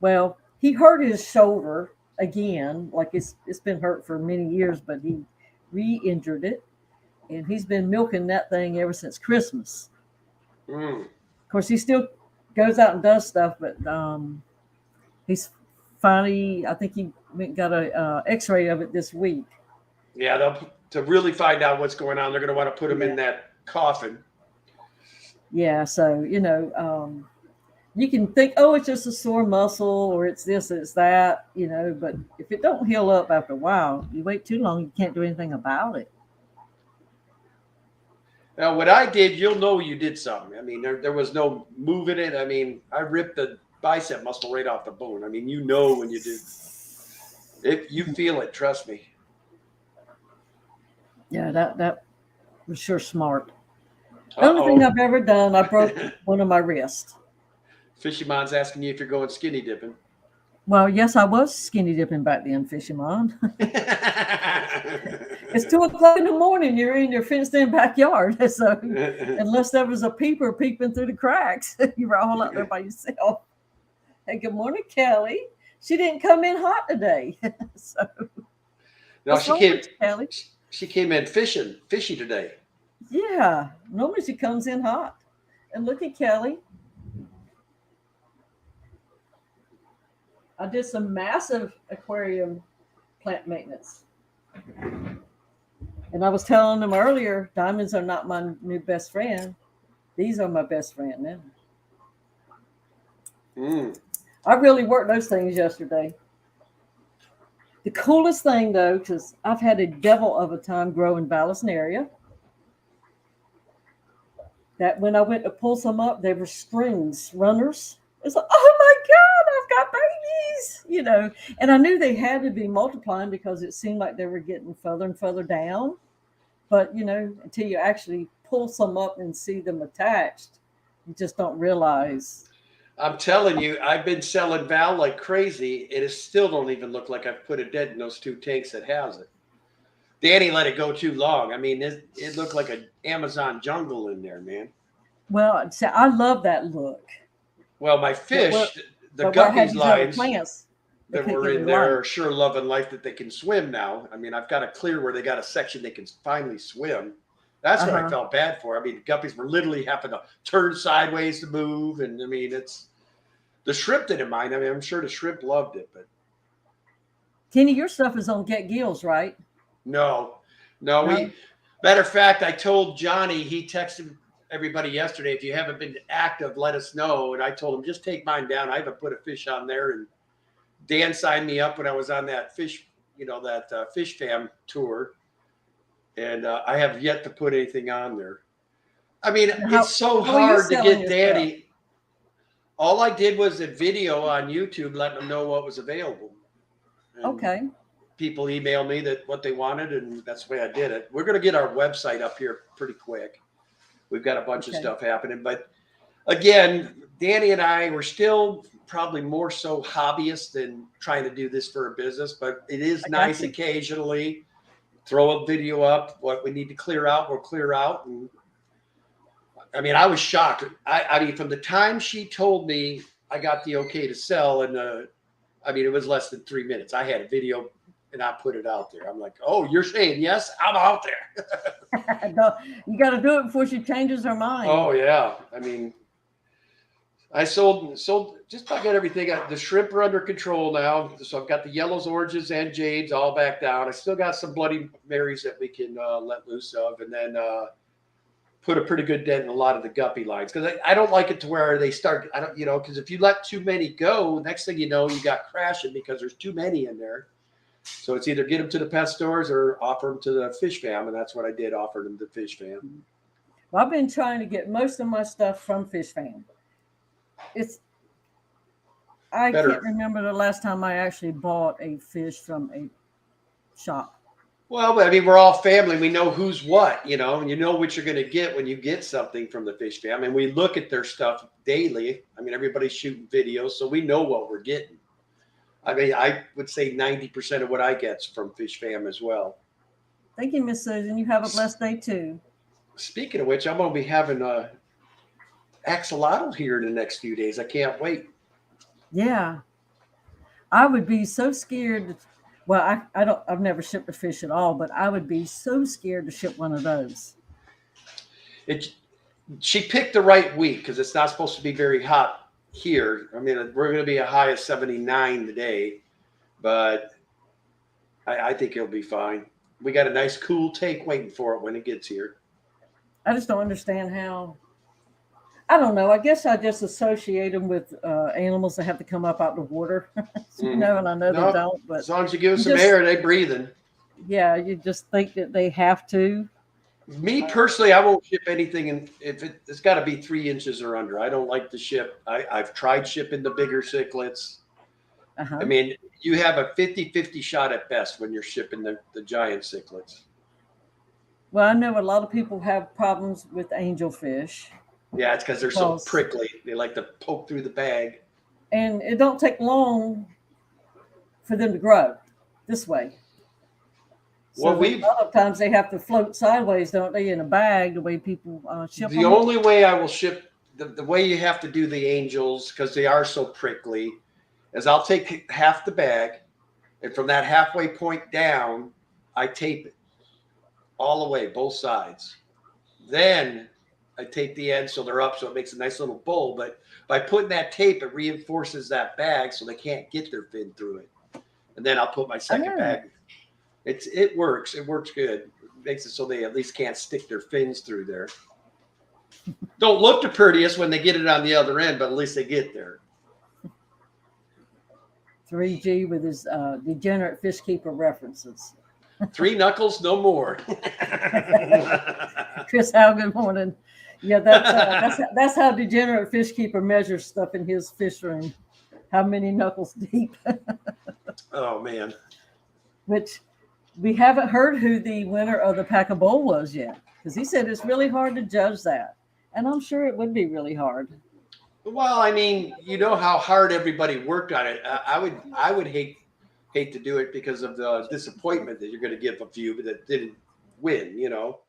Speaker 1: Well, he hurt his shoulder again. Like it's been hurt for many years, but he re-injured it. And he's been milking that thing ever since Christmas. Of course, he still goes out and does stuff, but he's finally, I think he got a x-ray of it this week.
Speaker 2: Yeah, to really find out what's going on, they're going to want to put him in that coffin.
Speaker 1: Yeah, so, you can think, oh, it's just a sore muscle or it's this, it's that, but if it don't heal up after a while, you wait too long, you can't do anything about it.
Speaker 2: Now, what I did, you'll know you did something. I mean, there was no moving it. I mean, I ripped the bicep muscle right off the bone. I mean, you know when you do. If you feel it, trust me.
Speaker 1: Yeah, that was sure smart. The only thing I've ever done, I broke one of my wrists.
Speaker 2: Fishymon's asking you if you're going skinny dipping.
Speaker 1: Well, yes, I was skinny dipping back then, Fisherman. It's 2:00 in the morning. You're in your fenced-in backyard, so unless there was a peeper peeping through the cracks, you were all out there by yourself. Hey, good morning, Kelly. She didn't come in hot today, so
Speaker 2: No,
Speaker 1: Kelly?
Speaker 2: She came in fishy today.
Speaker 1: Yeah, normally she comes in hot. And look at Kelly. I did some massive aquarium plant maintenance. And I was telling them earlier, diamonds are not my new best friend. These are my best friend now. I really worked those things yesterday. The coolest thing, though, because I've had a devil of a time growing Vallisneria, that when I went to pull some up, they were strings, runners. It's like, oh my God, I've got babies, And I knew they had to be multiplying because it seemed like they were getting further and further down. But, until you actually pull some up and see them attached, you just don't realize.
Speaker 2: I'm telling you, I've been selling Val like crazy. It still don't even look like I've put a dent in those 2 tanks that has it. Danny let it go too long. I mean, it looked like an Amazon jungle in there, man.
Speaker 1: Well, I love that look.
Speaker 2: Well, my fish, the guppies lines
Speaker 1: plants
Speaker 2: that were in there are sure loving life that they can swim now. I mean, I've got to clear where they got a section they can finally swim. That's what I felt bad for. I mean, the guppies were literally having to turn sideways to move. And I mean, the shrimp didn't mind. I mean, I'm sure the shrimp loved it, but.
Speaker 1: Kenny, your stuff is on Get Gills, right?
Speaker 2: No. Matter of fact, I told Johnny, he texted everybody yesterday, if you haven't been active, let us know. And I told him, just take mine down. I haven't put a fish on there. And Dan signed me up when I was on that fish, fish fam tour. And I have yet to put anything on there. I mean, it's so hard to get Danny. All I did was a video on YouTube letting them know what was available. And
Speaker 1: okay.
Speaker 2: People emailed me what they wanted, and that's the way I did it. We're going to get our website up here pretty quick. We've got a bunch of stuff happening. But again, Danny and I were still probably more so hobbyists than trying to do this for a business. But it is nice occasionally. Throw a video up. What we need to clear out, we'll clear out. And I mean, I was shocked. I mean, from the time she told me I got the okay to sell, and it was less than 3 minutes. I had a video and I put it out there. I'm like, oh, you're saying yes? I'm out there.
Speaker 1: No, you got to do it before she changes her mind.
Speaker 2: Oh, yeah. I mean, I sold just about got everything. The shrimp are under control now. So I've got the yellows, oranges, and jades all back down. I still got some Bloody Marys that we can let loose of. And then put a pretty good dent in a lot of the guppy lines. Because I don't like it to where they start, because if you let too many go, next thing you know, you got crashing because there's too many in there. So it's either get them to the pet stores or offer them to the fish fam. And that's what I did, offer them to fish fam.
Speaker 1: Well, I've been trying to get most of my stuff from fish fam. I can't remember the last time I actually bought a fish from a shop.
Speaker 2: Well, I mean, we're all family. We know who's what, and you know what you're going to get when you get something from the fish fam. And we look at their stuff daily. I mean, everybody's shooting videos, so we know what we're getting. I mean, I would say 90% of what I get's from fish fam as well.
Speaker 1: Thank you, Miss Susan. You have a blessed day too.
Speaker 2: Speaking of which, I'm going to be having axolotl here in the next few days. I can't wait.
Speaker 1: Yeah, I would be so scared. Well, I've never shipped a fish at all, but I would be so scared to ship one of those.
Speaker 2: She picked the right week because it's not supposed to be very hot here. I mean, we're going to be a high of 79 today, but I think it'll be fine. We got a nice cool take waiting for it when it gets here.
Speaker 1: I just don't understand how. I don't know. I guess I just associate them with animals that have to come up out of the water, and I know they don't. But
Speaker 2: as long as you give them some air, they're breathing.
Speaker 1: Yeah, you just think that they have to.
Speaker 2: Me personally, I won't ship anything, and if it's got to be 3 inches or under. I don't like to ship. I've tried shipping the bigger cichlids.
Speaker 1: Uh-huh.
Speaker 2: I mean, you have a 50-50 shot at best when you're shipping the giant cichlids.
Speaker 1: Well, I know a lot of people have problems with angelfish.
Speaker 2: Yeah, it's because they're so prickly. They like to poke through the bag.
Speaker 1: And it don't take long for them to grow this way. So
Speaker 2: Well,
Speaker 1: a lot of times they have to float sideways, don't they, in a bag, the way people ship them.
Speaker 2: The only way I will ship, the way you have to do the angels, because they are so prickly, is I'll take half the bag, and from that halfway point down, I tape it all the way, both sides. Then I tape the end so they're up, so it makes a nice little bowl. But by putting that tape, it reinforces that bag so they can't get their fin through it. And then I'll put my second bag. It works. It works good. It makes it so they at least can't stick their fins through there. Don't look the prettiest when they get it on the other end, but at least they get there.
Speaker 1: 3G with his degenerate fish keeper references.
Speaker 2: 3 knuckles, no more.
Speaker 1: Chris, how good morning. Yeah, that's how degenerate fish keeper measures stuff in his fish room. How many knuckles deep?
Speaker 2: Oh man.
Speaker 1: Which we haven't heard who the winner of the Pack a Bowl was yet, because he said it's really hard to judge that, and I'm sure it would be really hard.
Speaker 2: Well, I mean, you know how hard everybody worked on it. I would hate to do it because of the disappointment that you're going to give a few that didn't win, you know.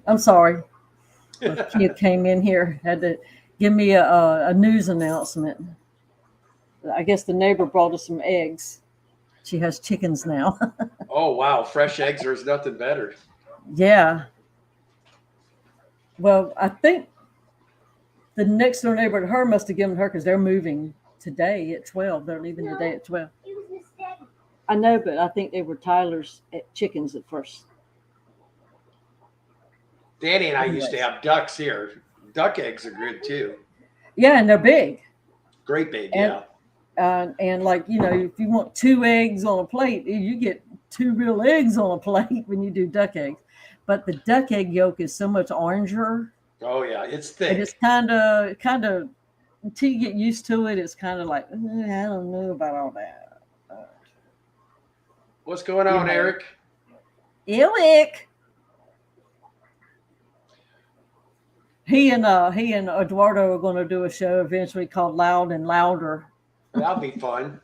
Speaker 1: I'm sorry. A kid came in here, had to give me a news announcement. I guess the neighbor brought us some eggs. She has chickens now.
Speaker 2: Oh, wow. Fresh eggs, there's nothing better.
Speaker 1: Yeah. Well, I think the next door neighbor to her must have given her, because they're moving today at 12. They're leaving today at 12. It was Miss Debbie. I know, but I think they were Tyler's chickens at first.
Speaker 2: Danny and I used to have ducks here. Duck eggs are good too.
Speaker 1: Yeah, and they're big.
Speaker 2: Great big, yeah.
Speaker 1: And like, you know, if you want 2 eggs on a plate, you get 2 real eggs on a plate when you do duck eggs. But the duck egg yolk is so much oranger.
Speaker 2: Oh yeah, it's thick.
Speaker 1: And it's kind of until you get used to it, it's kind of like, I don't know about all that.
Speaker 2: What's going on, Eric?
Speaker 1: Eric. He and Eduardo are going to do a show eventually called Loud and Louder.
Speaker 2: That'll be fun.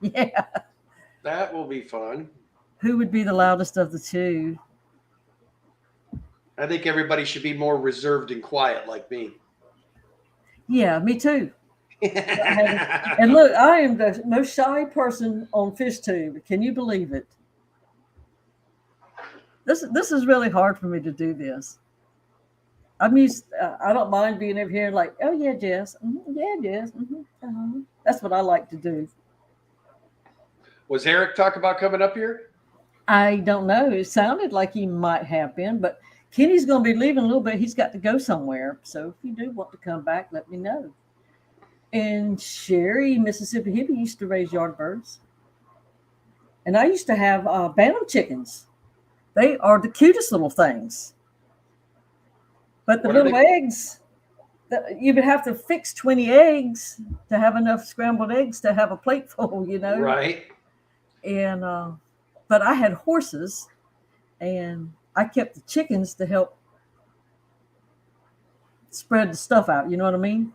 Speaker 1: Yeah.
Speaker 2: That will be fun.
Speaker 1: Who would be the loudest of the two?
Speaker 2: I think everybody should be more reserved and quiet like me.
Speaker 1: Yeah, me too. And look, I am the most shy person on FishTube. Can you believe it? This is really hard for me to do this. I'm used. I don't mind being over here like, oh yeah, Jess, yeah, Jess. That's what I like to do.
Speaker 2: Was Eric talking about coming up here?
Speaker 1: I don't know. It sounded like he might have been, but Kenny's going to be leaving a little bit. He's got to go somewhere. So if you do want to come back, let me know. And Sherry, Mississippi Hippie, used to raise yard birds. And I used to have bantam chickens. They are the cutest little things. But the little eggs, you would have to fix 20 eggs to have enough scrambled eggs to have a plate full, you know?
Speaker 2: Right.
Speaker 1: And, but I had horses, and I kept the chickens to help spread the stuff out. You know what I mean?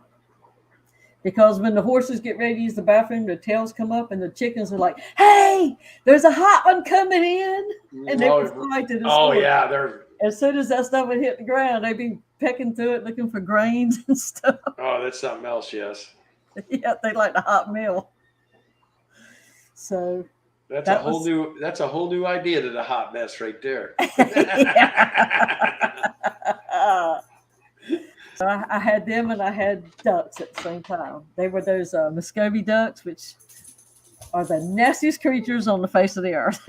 Speaker 1: Because when the horses get ready to use the bathroom, their tails come up, and the chickens are like, "Hey, there's a hot one coming in," and they would fly to the store.
Speaker 2: Yeah, they're.
Speaker 1: As soon as that stuff would hit the ground, they'd be pecking through it, looking for grains and stuff.
Speaker 2: Oh, that's something else. Yes.
Speaker 1: Yeah, they like the hot meal. So.
Speaker 2: That's a whole new idea to the hot mess right there.
Speaker 1: So I had them, and I had ducks at the same time. They were those Muscovy ducks, which are the nastiest creatures on the face of the earth.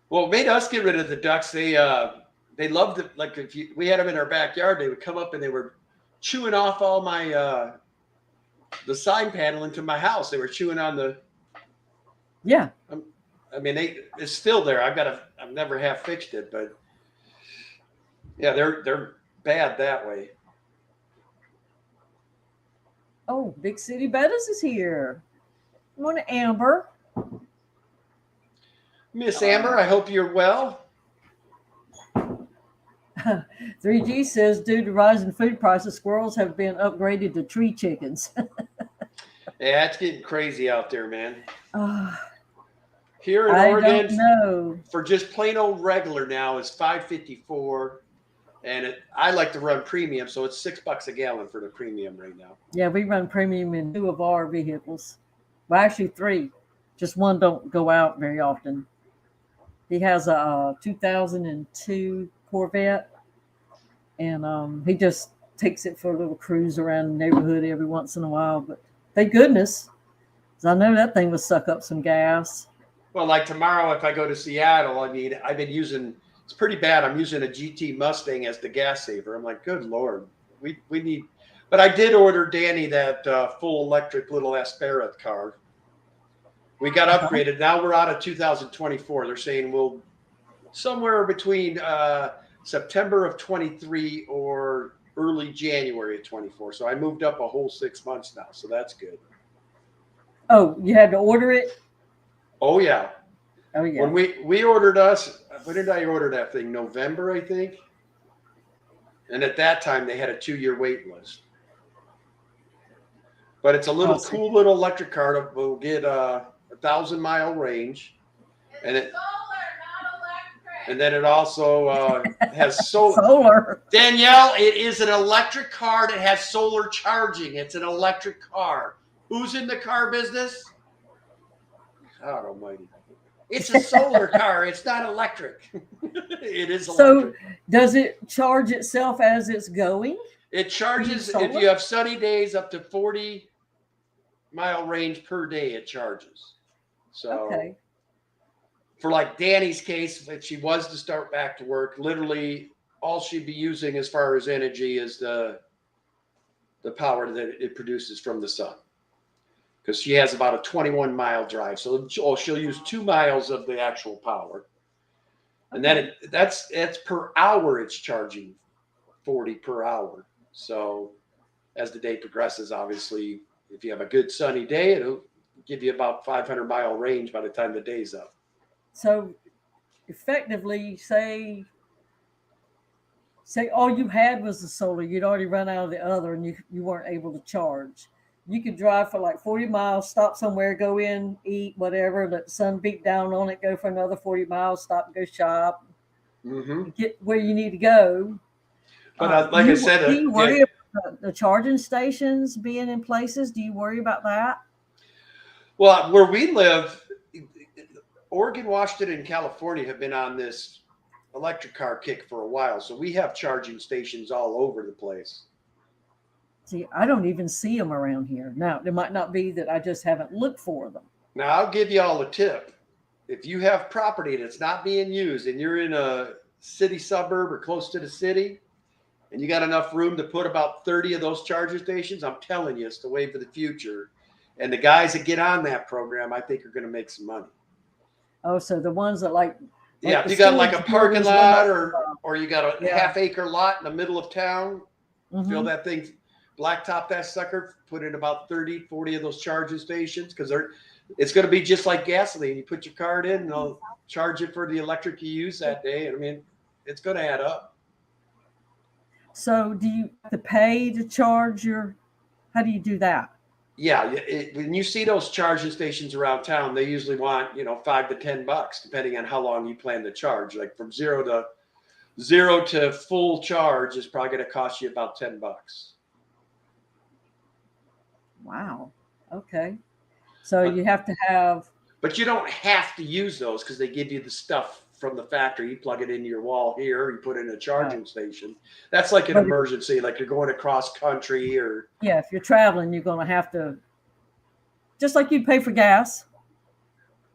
Speaker 2: Well, it made us get rid of the ducks. They loved it. Like we had them in our backyard, they would come up and they were chewing off all my the sign panel into my house. They were chewing on the.
Speaker 1: Yeah.
Speaker 2: I mean, it's still there. I've never half fixed it, but yeah, they're bad that way.
Speaker 1: Oh, Big City Bettis is here. Morning, Amber.
Speaker 2: Miss Amber, I hope you're well.
Speaker 1: 3G says, due to rising food prices, squirrels have been upgraded to tree chickens.
Speaker 2: Yeah, it's getting crazy out there, man.
Speaker 1: Uh,
Speaker 2: Here in
Speaker 1: I
Speaker 2: Oregon,
Speaker 1: don't know.
Speaker 2: for just plain old regular now is $5.54, and I like to run premium, so it's $6 a gallon for the premium right now.
Speaker 1: Yeah, we run premium in 2 of our vehicles. Well, actually 3. Just one don't go out very often. He has a 2002 Corvette, and he just takes it for a little cruise around the neighborhood every once in a while. But thank goodness, 'cause I know that thing would suck up some gas.
Speaker 2: Well, like tomorrow, if I go to Seattle, I mean, I've been using, it's pretty bad. I'm using a GT Mustang as the gas saver. I'm like, good Lord, we need, but I did order Danny that full electric little Aspera car. We got upgraded. Now we're out of 2024. They're saying we'll somewhere between September of 23 or early January of 24. So I moved up a whole 6 months now. So that's good.
Speaker 1: Oh, you had to order it?
Speaker 2: Oh, yeah.
Speaker 1: Oh, yeah.
Speaker 2: When we ordered when did I order that thing? November, I think. And at that time, they had a 2-year wait list. But it's a little cool little electric car that will get a 1,000-mile range. And it, and then it also has
Speaker 1: solar.
Speaker 2: Danielle, it is an electric car that has solar charging. It's an electric car. Who's in the car business? God almighty. It's a solar car. It's not electric. It is electric.
Speaker 1: So does it charge itself as it's going?
Speaker 2: It charges if you have sunny days up to 40-mile range per day, it charges. So
Speaker 1: okay.
Speaker 2: For like Danny's case, if she was to start back to work, literally all she'd be using as far as energy is the power that it produces from the sun. Because she has about a 21-mile drive. So she'll use 2 miles of the actual power. And then that's per hour it's charging 40 per hour. So as the day progresses, obviously, if you have a good sunny day, it'll give you about 500-mile range by the time the day's up.
Speaker 1: So effectively, say all you had was the solar, you'd already run out of the other and you weren't able to charge. You could drive for like 40 miles, stop somewhere, go in, eat, whatever, let the sun beat down on it, go for another 40 miles, stop and go shop, get where you need to go.
Speaker 2: But like I said,
Speaker 1: do you worry about the charging stations being in places? Do you worry about that?
Speaker 2: Well, where we live, Oregon, Washington, and California have been on this electric car kick for a while. So we have charging stations all over the place.
Speaker 1: See, I don't even see them around here. Now, it might not be that I just haven't looked for them.
Speaker 2: Now, I'll give you all a tip. If you have property that's not being used and you're in a city suburb or close to the city and you got enough room to put about 30 of those charger stations, I'm telling you, it's the way for the future. And the guys that get on that program, I think, are going to make some money.
Speaker 1: Oh, so the ones that like
Speaker 2: if you got like a parking lot or you got a half-acre lot in the middle of town, fill that thing, blacktop that sucker, put in about 30, 40 of those charging stations because it's going to be just like gasoline. You put your card in and they'll charge it for the electric you use that day. I mean, it's going to add up.
Speaker 1: So do you have to pay to charge how do you do that?
Speaker 2: Yeah, when you see those charging stations around town, they usually want, $5 to $10, depending on how long you plan to charge. Like from zero to full charge is probably going to cost you about $10.
Speaker 1: Wow. Okay. So you have to have.
Speaker 2: But you don't have to use those because they give you the stuff from the factory. You plug it into your wall here, you put it in a charging station. That's like an emergency, like you're going across country or. Yeah,
Speaker 1: if you're traveling, you're going to have to, just like you'd pay for gas.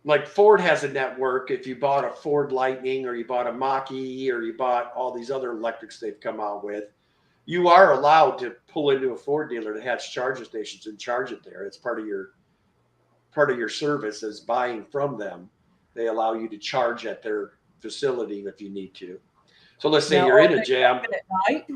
Speaker 2: Like Ford has a network. If you bought a Ford Lightning or you bought a Mach-E or you bought all these other electrics they've come out with, you are allowed to pull into a Ford dealer that has charging stations and charge it there. It's part of your service as buying from them. They allow you to charge at their facility if you need to. So let's say
Speaker 1: Now,
Speaker 2: you're
Speaker 1: are
Speaker 2: in a
Speaker 1: they
Speaker 2: jam.
Speaker 1: open at night?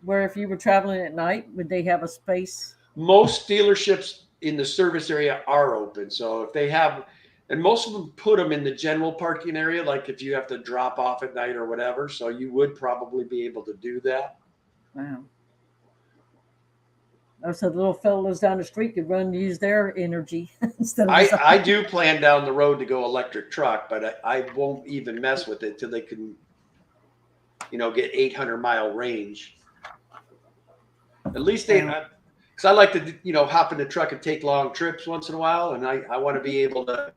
Speaker 1: Where if you were traveling at night, would they have a space?
Speaker 2: Most dealerships in the service area are open. So if they have, and most of them put them in the general parking area, like if you have to drop off at night or whatever. So you would probably be able to do that.
Speaker 1: Wow. Oh, so the little fellows down the street could run use their energy instead of
Speaker 2: I do plan down the road to go electric truck, but I won't even mess with it till they can, get 800-mile range. At least because I like to, hop in the truck and take long trips once in a while, and I want to be able to.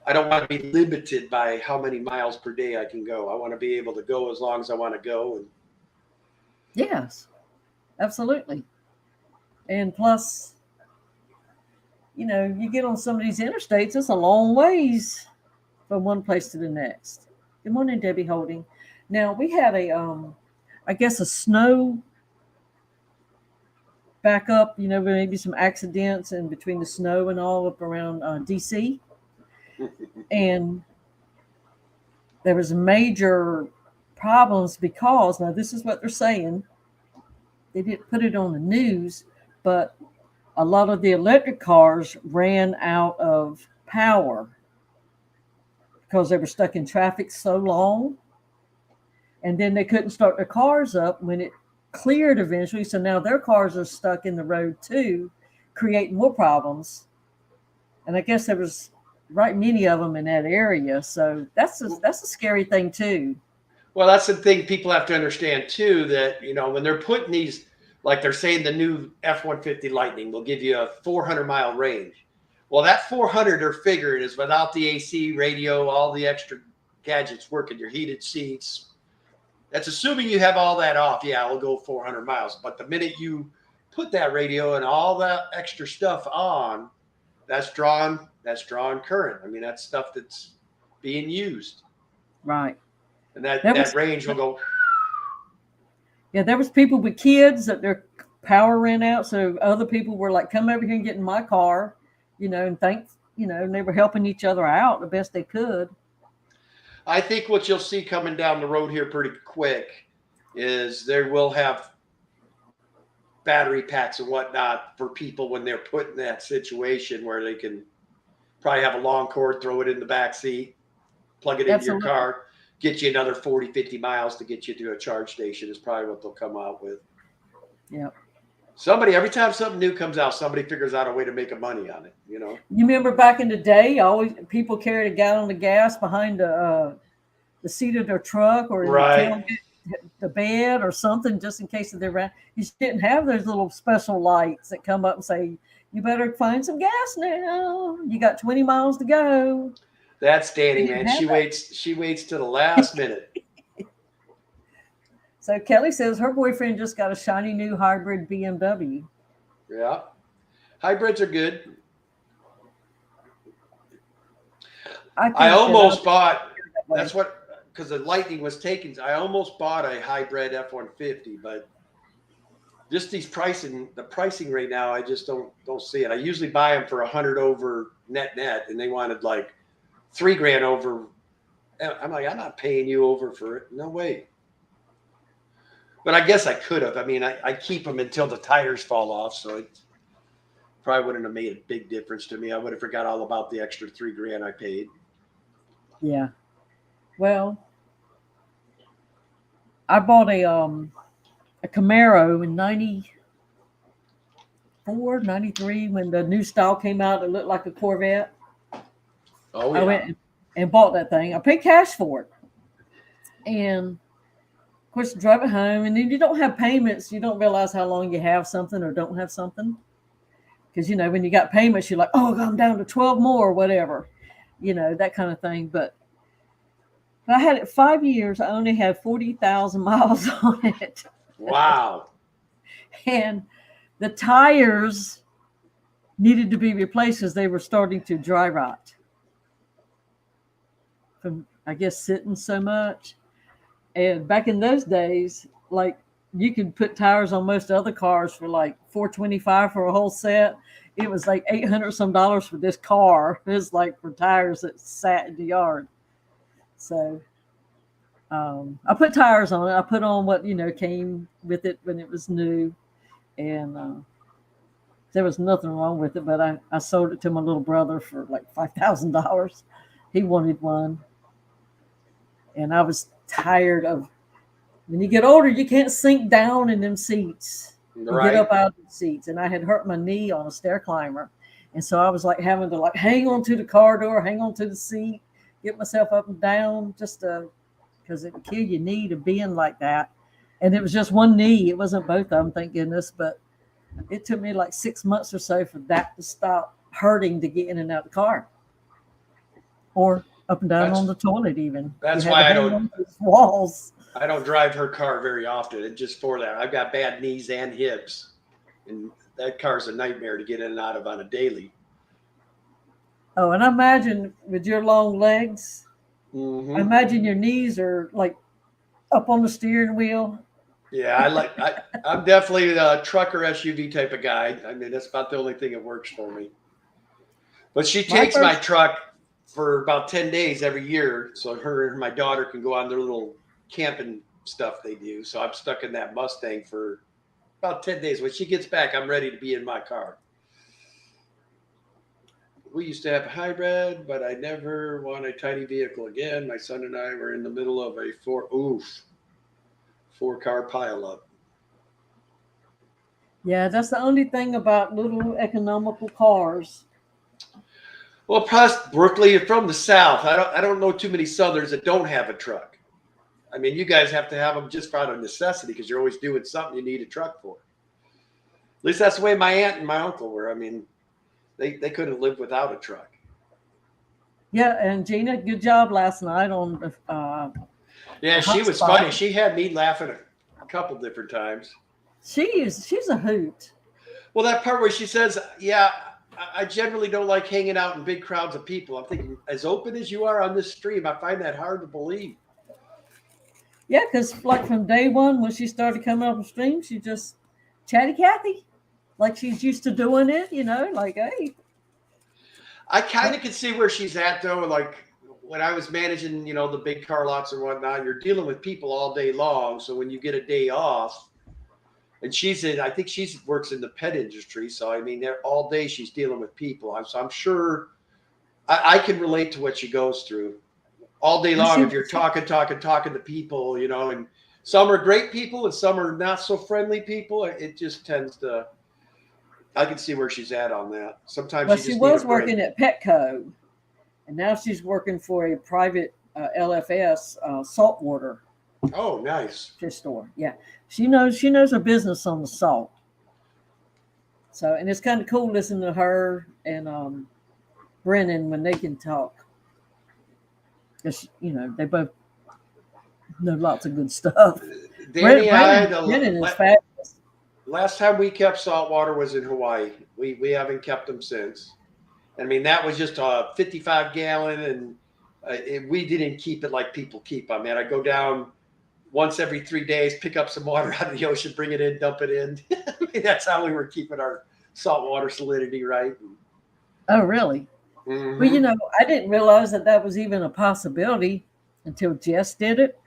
Speaker 2: I don't want to be limited by how many miles per day I can go. I want to be able to go as long as I want to go. And
Speaker 1: yes, absolutely. And plus, you get on some of these interstates, it's a long ways from one place to the next. Good morning, Debbie Holding. Now we had I guess a snow backup, maybe some accidents in between the snow and all up around DC. And there was major problems because, now this is what they're saying, they didn't put it on the news, but a lot of the electric cars ran out of power because they were stuck in traffic so long. And then they couldn't start their cars up when it cleared eventually. So now their cars are stuck in the road too, creating more problems. And I guess there was right many of them in that area. So that's a scary thing too.
Speaker 2: well, that's the thing people have to understand too, that, when they're putting these, like they're saying the new F-150 Lightning will give you a 400-mile range. Well, that 400 they're figuring is without the AC, radio, all the extra gadgets working, your heated seats. That's assuming you have all that off. Yeah, it'll go 400 miles. But the minute you put that radio and all that extra stuff on, that's drawing current. I mean, that's stuff that's being used.
Speaker 1: Right.
Speaker 2: And that range will go.
Speaker 1: Yeah, there was people with kids that their power ran out. So other people were like, come over here and get in my car, and and they were helping each other out the best they could.
Speaker 2: I think what you'll see coming down the road here pretty quick is they will have battery packs and whatnot for people when they're put in that situation where they can probably have a long cord, throw it in the back seat, plug it into your car, get you another 40, 50 miles to get you to a charge station is probably what they'll come out with.
Speaker 1: Yeah.
Speaker 2: Every time something new comes out, somebody figures out a way to make money on it, You
Speaker 1: remember back in the day, always people carried a gallon of gas behind the seat of their truck or
Speaker 2: right.
Speaker 1: the bed or something, just in case they ran. You didn't have those little special lights that come up and say, you better find some gas now. You got 20 miles to go.
Speaker 2: That's Danny, man. She waits to the last minute.
Speaker 1: So Kelly says her boyfriend just got a shiny new hybrid BMW.
Speaker 2: Yeah. Hybrids are good. I almost bought, that's what, because the Lightning was taken, I almost bought a hybrid F-150, but just the pricing right now, I just don't see it. I usually buy them for 100 over net, and they wanted like $3,000 over. I'm like, I'm not paying you over for it. No way. But I guess I could have. I mean, I keep them until the tires fall off, so it probably wouldn't have made a big difference to me. I would have forgot all about the extra $3,000 I paid.
Speaker 1: Yeah. Well, I bought a Camaro in 94, 93 when the new style came out. It looked like a Corvette.
Speaker 2: Oh, yeah.
Speaker 1: I went and bought that thing. I paid cash for it. And of course, drove it home, and then you don't have payments. You don't realize how long you have something or don't have something. Because, when you got payments, you're like, oh, I'm down to 12 more or whatever, that kind of thing. But I had it 5 years. I only had 40,000 miles on it.
Speaker 2: Wow.
Speaker 1: And the tires needed to be replaced because they were starting to dry rot from, I guess, sitting so much. And back in those days, like you could put tires on most other cars for like $425 for a whole set. It was like $800 some for this car. It was like for tires that sat in the yard. So I put tires on it. I put on what came with it when it was new, and there was nothing wrong with it. But I sold it to my little brother for like $5,000. He wanted one, and I was tired of. When you get older, you can't sink down in them seats. You get up out of the seats, and I had hurt my knee on a stair climber, and so I was like having to like hang on to the car door, hang on to the seat, get myself up and down, just because it would kill your knee to bend like that. And it was just one knee; it wasn't both of them, thank goodness. But it took me like 6 months or so for that to stop hurting to get in and out of the car, or up and down on the toilet. Even
Speaker 2: that's why I don't
Speaker 1: walls.
Speaker 2: I don't drive her car very often. It's just for that. I've got bad knees and hips, and that car's a nightmare to get in and out of on a daily.
Speaker 1: Oh, and I imagine with your long legs, I imagine your knees are like up on the steering wheel.
Speaker 2: Yeah, I'm definitely a trucker SUV type of guy. I mean, that's about the only thing that works for me. But she takes my truck for about 10 days every year, so her and my daughter can go on their little camping stuff they do. So I'm stuck in that Mustang for about 10 days. When she gets back, I'm ready to be in my car. We used to have a hybrid, but I never want a tiny vehicle again. My son and I were in the middle of a four-car pileup.
Speaker 1: Yeah, that's the only thing about little economical cars.
Speaker 2: Well, plus Brooklyn, you're from the South. I don't know too many Southerners that don't have a truck. I mean, you guys have to have them just out of necessity because you're always doing something you need a truck for. At least that's the way my aunt and my uncle were. I mean, they couldn't live without a truck.
Speaker 1: Yeah, and Gina, good job last night on
Speaker 2: yeah, she was funny. She had me laughing a couple different times.
Speaker 1: She's a hoot.
Speaker 2: Well, that part where she says, yeah, I generally don't like hanging out in big crowds of people. I'm thinking, as open as you are on this stream, I find that hard to believe.
Speaker 1: Yeah, because like from day one, when she started coming up the stream, she just chatty Cathy, like she's used to doing it, like, hey.
Speaker 2: I kind of can see where she's at, though. Like when I was managing, the big car lots and whatnot, you're dealing with people all day long. So when you get a day off, and I think she works in the pet industry. So, I mean, all day she's dealing with people. So I'm sure I can relate to what she goes through. All day long, if you're talking to people, and some are great people and some are not so friendly people, it just tends to. I can see where she's at on that. Sometimes
Speaker 1: she was working at Petco, and now she's working for a private LFS saltwater.
Speaker 2: Oh, nice
Speaker 1: fish store. Yeah, she knows her business on the salt. So, and it's kind of cool listening to her and Brennan when they can talk. Because, they both know lots of good stuff.
Speaker 2: Danny,
Speaker 1: Brennan is fabulous.
Speaker 2: Last time we kept saltwater was in Hawaii. We haven't kept them since. I mean, that was just a 55-gallon, and we didn't keep it like people keep. I mean, I go down once every 3 days, pick up some water out of the ocean, bring it in, dump it in. I mean, that's how we were keeping our saltwater salinity right.
Speaker 1: Oh, really?
Speaker 2: Mm-hmm.
Speaker 1: Well, I didn't realize that was even a possibility until Jess did it.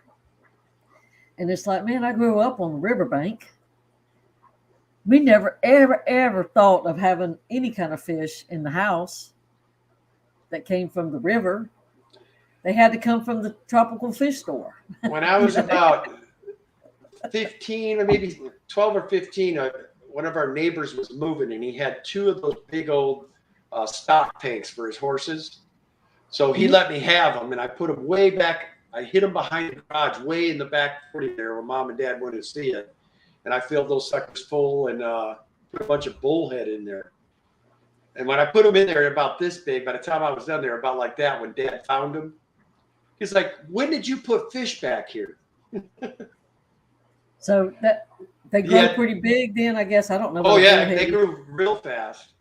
Speaker 1: And it's like, man, I grew up on the riverbank. We never, ever, ever thought of having any kind of fish in the house that came from the river. They had to come from the tropical fish store.
Speaker 2: When I was about 15 or maybe 12 or 15, one of our neighbors was moving, and he had two of those big old stock tanks for his horses. So he let me have them, and I put them way back. I hid them behind the garage, way in the back 40 there where Mom and Dad wouldn't see it. And I filled those suckers full and put a bunch of bullhead in there. And when I put them in there, they're about this big. By the time I was done, they were about like that when Dad found them. He's like, when did you put fish back here?
Speaker 1: So that they grow pretty big then, I guess. I don't know.
Speaker 2: Oh, yeah. They grew real fast.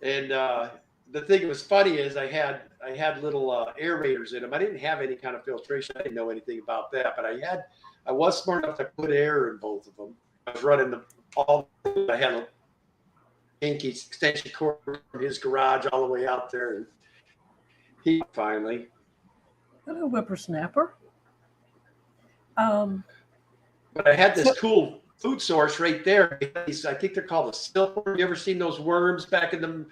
Speaker 2: And the thing that was funny is I had little aerators in them. I didn't have any kind of filtration. I didn't know anything about that. But I was smart enough to put air in both of them. I was running I had a Yankee extension cord from his garage all the way out there. And he finally.
Speaker 1: Hello, whippersnapper.
Speaker 2: But I had this cool food source right there. I think they're called a silkworm. You ever seen those worms back in the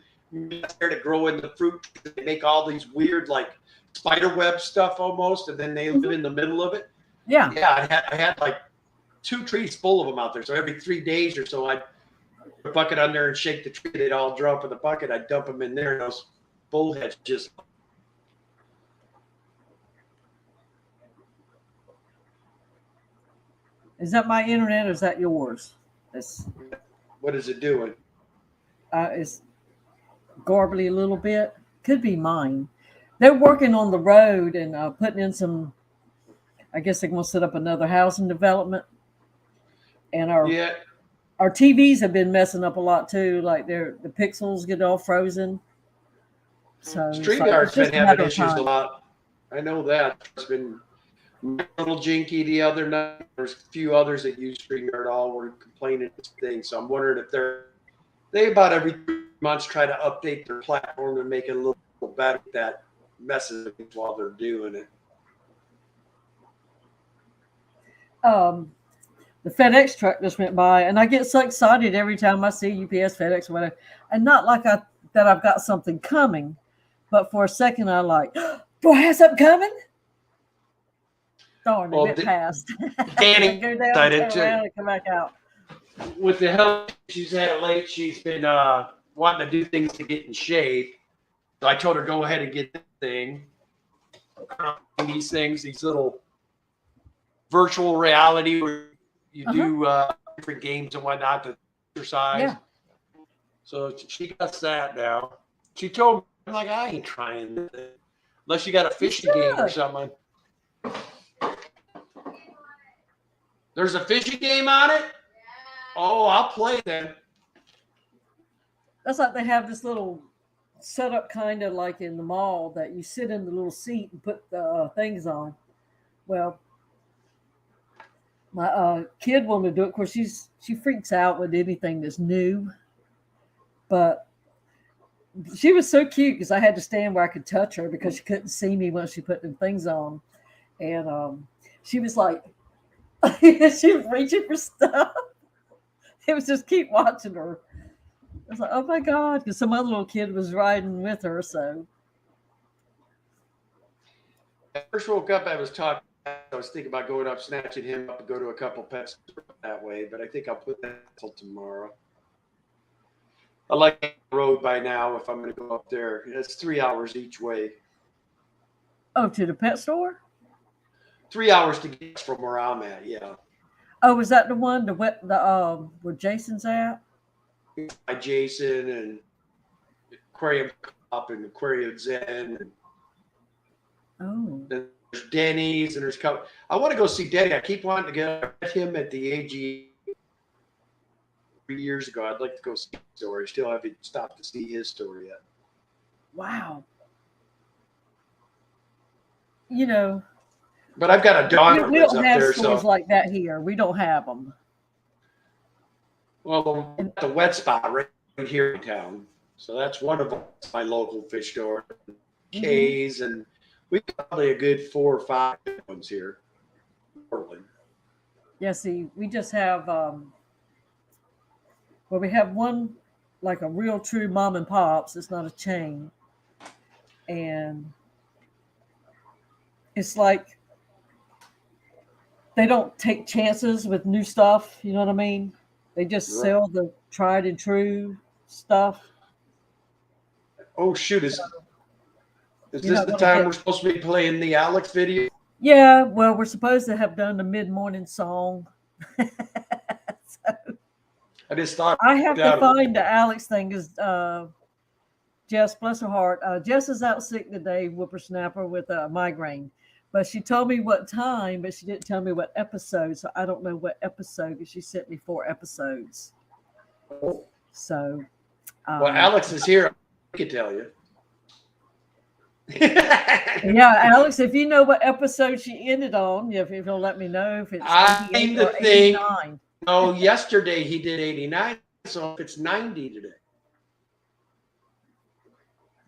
Speaker 2: there to grow in the fruit? They make all these weird like spider web stuff almost, and then they live in the middle of it.
Speaker 1: Yeah.
Speaker 2: Yeah, I had like 2 trees full of them out there. So every 3 days or so, I'd put a bucket under and shake the tree. They'd all drop in the bucket. I'd dump them in there, and those bullheads just.
Speaker 1: Is that my internet or is that yours?
Speaker 2: What is it doing?
Speaker 1: It's garbly a little bit. Could be mine. They're working on the road and putting in some. I guess they're going to set up another housing development. And our TVs have been messing up a lot too. Like the pixels get all frozen. So
Speaker 2: StreamYard's been having issues a lot. I know that. It's been a little jinky the other night. There's a few others that use StreamYard all were complaining this thing. So I'm wondering if they about every 3 months try to update their platform and make it a little better. That messes with it while they're doing it.
Speaker 1: The FedEx truck just went by, and I get so excited every time I see UPS, FedEx, or whatever. And not like that I've got something coming, but for a second I'm like, do I have something coming? Darn, it went past.
Speaker 2: Danny,
Speaker 1: go down, turn around, and come back out.
Speaker 2: With the help she's had late, she's been wanting to do things to get in shape. So I told her go ahead and get this thing. These things, these little virtual reality where you do different games and whatnot to exercise. Yeah. So she got that now. She told me, I'm like, I ain't trying this. Unless you got a fishy game or something. There's a fishy game on it? Oh, I'll play then.
Speaker 1: That's like they have this little setup kind of like in the mall that you sit in the little seat and put the things on. Well, my kid wanted to do it. Of course, she freaks out with anything that's new. But she was so cute because I had to stand where I could touch her because she couldn't see me when she put them things on. And she was like, she was reaching for stuff. It was just keep watching her. I was like, oh my God, because some other little kid was riding with her. So
Speaker 2: I first woke up, I was thinking about going up, snatching him up and go to a couple pets that way, but I think I'll put that until tomorrow. I like the road by now if I'm going to go up there. It's 3 hours each way.
Speaker 1: Oh, to the pet store?
Speaker 2: 3 hours to get from where I'm at, yeah.
Speaker 1: Oh, was that the one where Jason's at?
Speaker 2: By Jason and Aquarium Cop and Aquarium Zen.
Speaker 1: And
Speaker 2: there's Denny's and there's I want to go see Denny. I keep wanting to get him at the AG 3 years ago. I'd like to go see his story. Still haven't stopped to see his story yet.
Speaker 1: Wow. You know.
Speaker 2: But I've got a daughter
Speaker 1: we
Speaker 2: that's
Speaker 1: don't
Speaker 2: up
Speaker 1: have
Speaker 2: there.
Speaker 1: stores like that here. We don't have them.
Speaker 2: Well, the wet spot right here in town. So that's one of my local fish stores. K's, and we've got probably a good 4 or 5 ones here in Portland.
Speaker 1: Yeah, see, we just have, we have one, like a real true mom and pops. It's not a chain. And it's like, they don't take chances with new stuff. You know what I mean? They just sell the tried and true stuff.
Speaker 2: Oh, shoot. Is this the time we're supposed to be playing the Alex video?
Speaker 1: Yeah, well, we're supposed to have done the mid-morning song. So,
Speaker 2: I just thought
Speaker 1: I have to find the Alex thing because Jess, bless her heart, Jess is out sick today, whippersnapper, with a migraine. But she told me what time, but she didn't tell me what episode. So I don't know what episode because she sent me 4 episodes. So.
Speaker 2: Well, Alex is here. I can tell you.
Speaker 1: Yeah, Alex, if you know what episode she ended on, if you'll let me know if it's 88 or 89.
Speaker 2: No, yesterday he did 89, so if it's 90 today.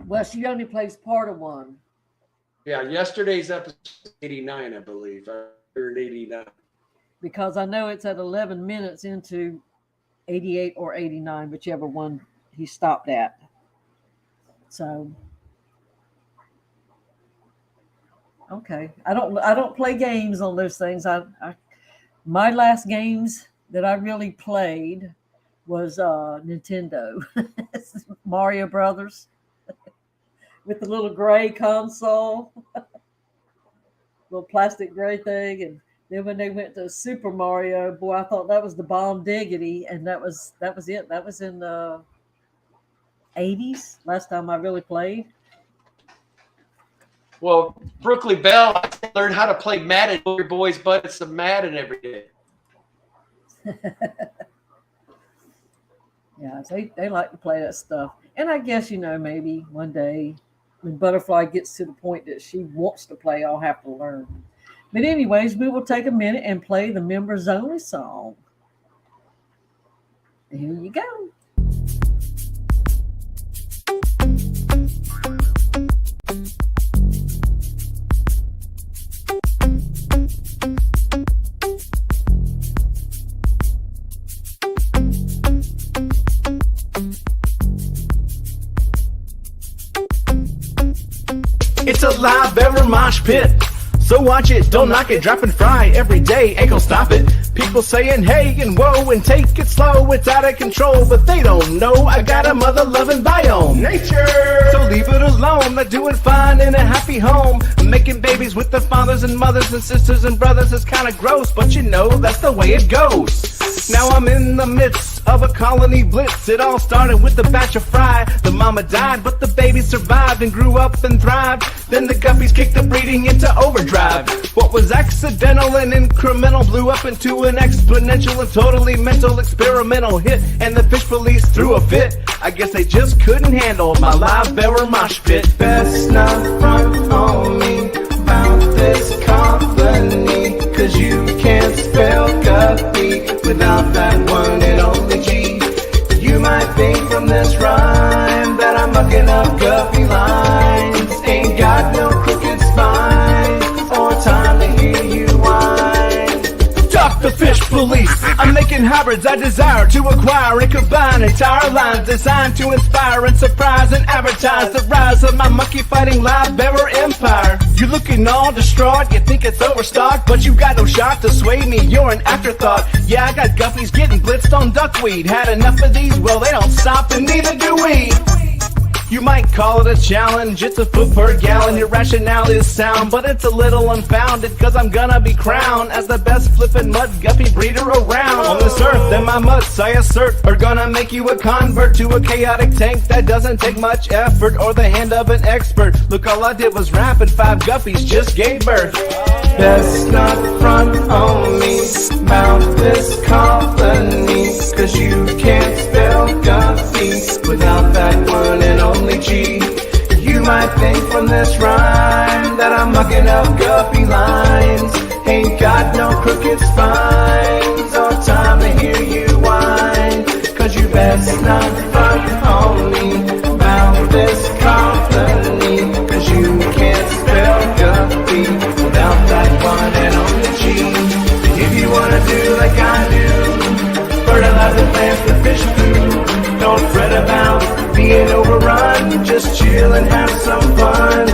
Speaker 1: Well, she only plays part of one.
Speaker 2: Yeah, yesterday's episode 89, I believe. I heard 89.
Speaker 1: Because I know it's at 11 minutes into 88 or 89, whichever one he stopped at. So, okay. I don't play games on those things. My last games that I really played was Nintendo. Mario Brothers with the little gray console, little plastic gray thing. And then when they went to Super Mario, boy, I thought that was the bomb diggity, and that was it. That was in the 80s, last time I really played.
Speaker 2: Well, Brooklyn Bell, I learned how to play Madden. Your boys butt some Madden every day.
Speaker 1: Yeah, they like to play that stuff. And I guess, maybe one day when Butterfly gets to the point that she wants to play, I'll have to learn. But anyways, we will take a minute and play the members only song. Here you go.
Speaker 3: It's a live ever mosh pit. So watch it, don't knock it, drop and fry every day, ain't gon' stop it. People saying hey and whoa and take it slow, it's out of control, but they don't know I got a mother-loving biome. Nature! So leave it alone, they're doing fine in a happy home. Making babies with their fathers and mothers and sisters and brothers is kinda gross, but that's the way it goes. Now I'm in the midst of a colony blitz. It all started with a batch of fry. The mama died, but the baby survived and grew up and thrived. Then the guppies kicked the breeding into overdrive. What was accidental and incremental blew up into an exponential and totally mental experimental hit. And the fish police threw a fit. I guess they just couldn't handle my live bearer mosh pit. Best not front on me about this company, 'cause you can't spell guppy without that one and only G. You might think from this rhyme that I'm mucking up guppy lines. Ain't got no crooked spine or time to hear you whine. Stop the fish police! I'm making hybrids I desire to acquire and combine entire lines designed to inspire and surprise and advertise the rise of my monkey fighting live bearer empire. You're looking all distraught, you think it's overstocked, but you got no shot to sway me, you're an afterthought. Yeah, I got guppies getting blitzed on duckweed. Had enough of these? Well, they don't stop and neither do we. You might call it a challenge, it's a foot per gallon. Your rationale is sound, but it's a little unfounded, 'cause I'm gonna be crowned as the best flippin' mud guppy breeder around on this earth. And my mutts, I assert, are gonna make you a convert to a chaotic tank that doesn't take much effort or the hand of an expert. Look, all I did was rap and 5 guppies just gave birth. Best not front on me about this company, 'cause you can't spell guppy without that one and only G. You might think from this rhyme that I'm mucking up guppy lines. Ain't got no crooked spines or time to hear you whine, 'cause you best not front on me about this company, 'cause you can't spell guppy without that one and only G. If you wanna do like I do, fertilize the plants with fish food. Don't fret about being overrun, just chill and have some fun.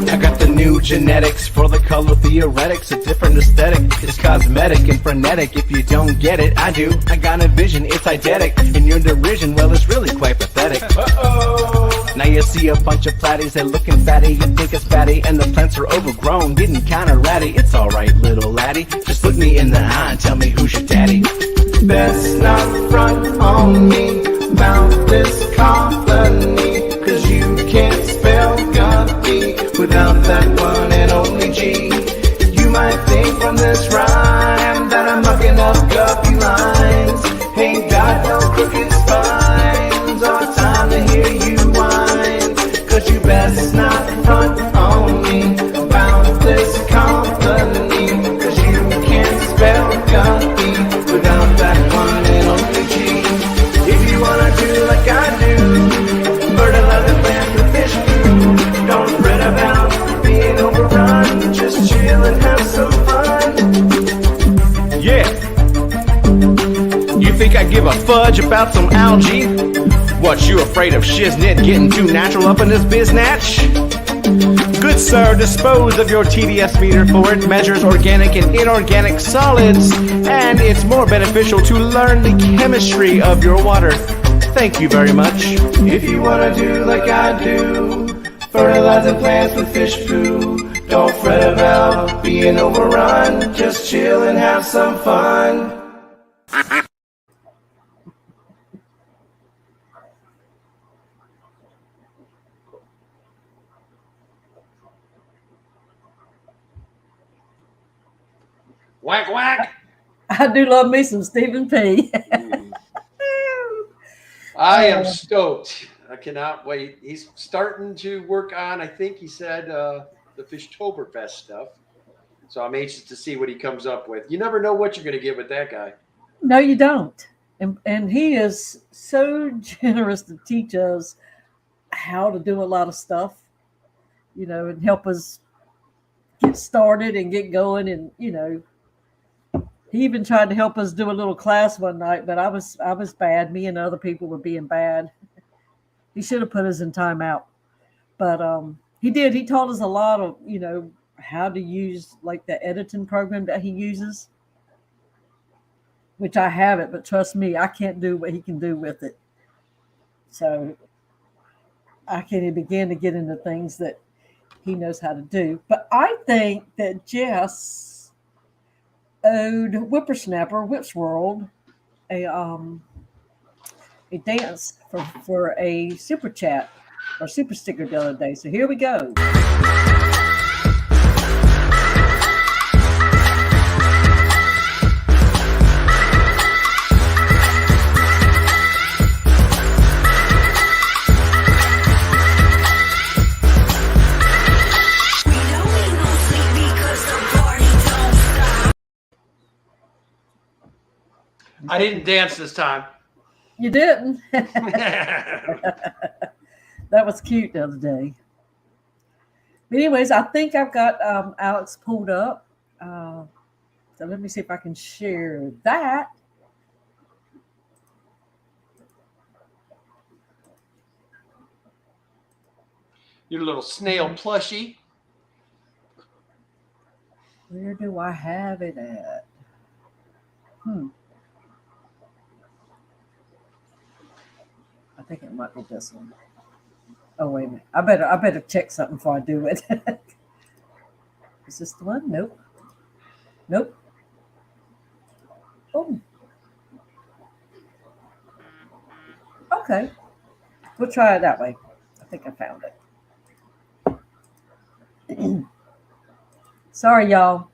Speaker 3: I got the new genetics for the color theoretics. A different aesthetic is cosmetic and frenetic. If you don't get it, I do. I got a vision, it's eidetic. And your derision, well, it's really quite pathetic. Uh-oh. Now you see a bunch of platies, they're looking fatty. You think it's fatty, and the plants are overgrown, getting kinda ratty. It's alright, little laddie, just look me in the eye and tell me who's your daddy. Best not front on me about this company, 'cause you can't spell guppy without that one and only G. You might think from this rhyme that I'm mucking up guppy lines. Ain't got no crooked spines or time to hear you whine, 'cause you best not front on me about this company, 'cause you can't spell guppy without that one knowledge about some algae. What, you afraid of shiznit getting too natural up in this biznatch? Good sir, dispose of your TDS meter, for it measures organic and inorganic solids, and it's more beneficial to learn the chemistry of your water. Thank you very much. If you wanna do like I do, fertilizing plants with fish poo, don't fret about being overrun, just chill and have some fun.
Speaker 2: Whack, whack.
Speaker 1: I do love me some Stephen P.
Speaker 2: I am stoked. I cannot wait. He's starting to work on, I think he said, the Fishtoberfest stuff. So I'm anxious to see what he comes up with. You never know what you're going to get with that guy.
Speaker 1: No, you don't. And he is so generous to teach us how to do a lot of stuff, you know, and help us get started and get going. And, you know, he even tried to help us do a little class one night, but I was bad. Me and other people were being bad. He should have put us in timeout. But he did. He taught us a lot of, you know, how to use like the editing program that he uses, which I have it, but trust me, I can't do what he can do with it. So I can't even begin to get into things that he knows how to do. But I think that Jess owed Whippersnapper, Whips World, a dance for a super chat or super sticker the other day. So here we go.
Speaker 2: I didn't dance this time.
Speaker 1: You didn't. That was cute the other day. But anyways, I think I've got Alex pulled up. So let me see if I can share that.
Speaker 2: Your little snail plushie.
Speaker 1: Where do I have it at? I think it might be this one. Oh, wait a minute. I better check something before I do it. Is this the one? Nope. Nope. Oh. Okay. We'll try it that way. I think I found it. Sorry, y'all.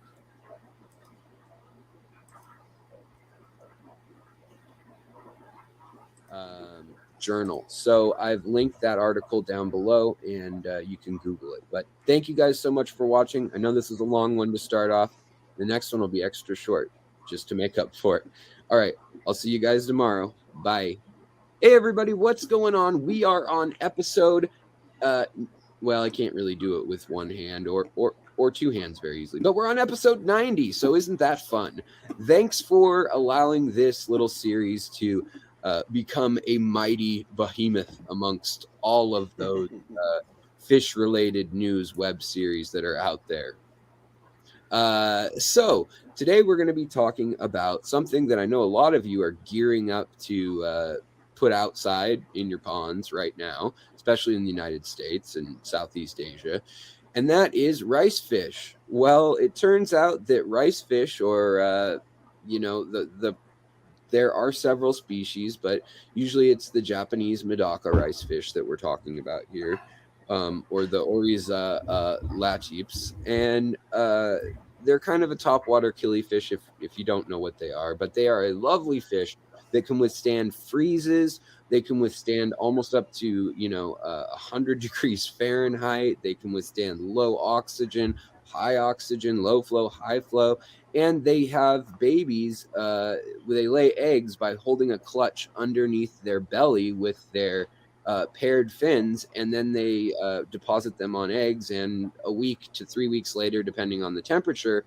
Speaker 4: Journal. So I've linked that article down below, and you can Google it. But thank you guys so much for watching. I know this is a long one to start off. The next one will be extra short, just to make up for it. All right, I'll see you guys tomorrow. Bye. Hey everybody, what's going on? We are on episode. Well, I can't really do it with one hand or two hands very easily, but we're on episode 90. So isn't that fun? Thanks for allowing this little series to become a mighty behemoth amongst all of those fish-related news web series that are out there. So today we're going to be talking about something that I know a lot of you are gearing up to put outside in your ponds right now, especially in the United States and Southeast Asia, and that is rice fish. Well, it turns out that rice fish, or there are several species, but usually it's the Japanese Medaka rice fish that we're talking about here, or the Oriza latips. And they're kind of a topwater killifish if you don't know what they are, but they are a lovely fish that can withstand freezes. They can withstand almost up to 100 degrees Fahrenheit. They can withstand low oxygen, high oxygen, low flow, high flow. And they have babies, they lay eggs by holding a clutch underneath their belly with their paired fins, and then they deposit them on eggs, and a week to 3 weeks later, depending on the temperature,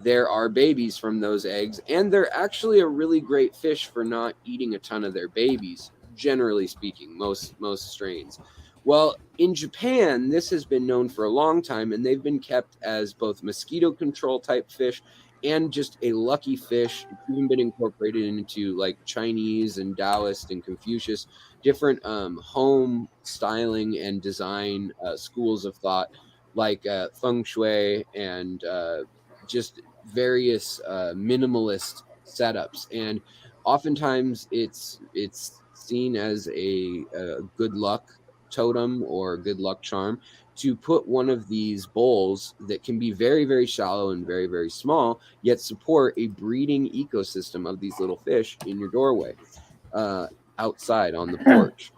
Speaker 4: there are babies from those eggs, and they're actually a really great fish for not eating a ton of their babies, generally speaking, most strains. Well, in Japan, this has been known for a long time, and they've been kept as both mosquito control type fish and just a lucky fish. It's even been incorporated into like Chinese and Taoist and Confucius, different home styling and design schools of thought, like feng shui and just various minimalist setups. And oftentimes it's seen as a good luck totem or good luck charm to put one of these bowls that can be very, very shallow and very, very small, yet support a breeding ecosystem of these little fish in your doorway, outside on the porch.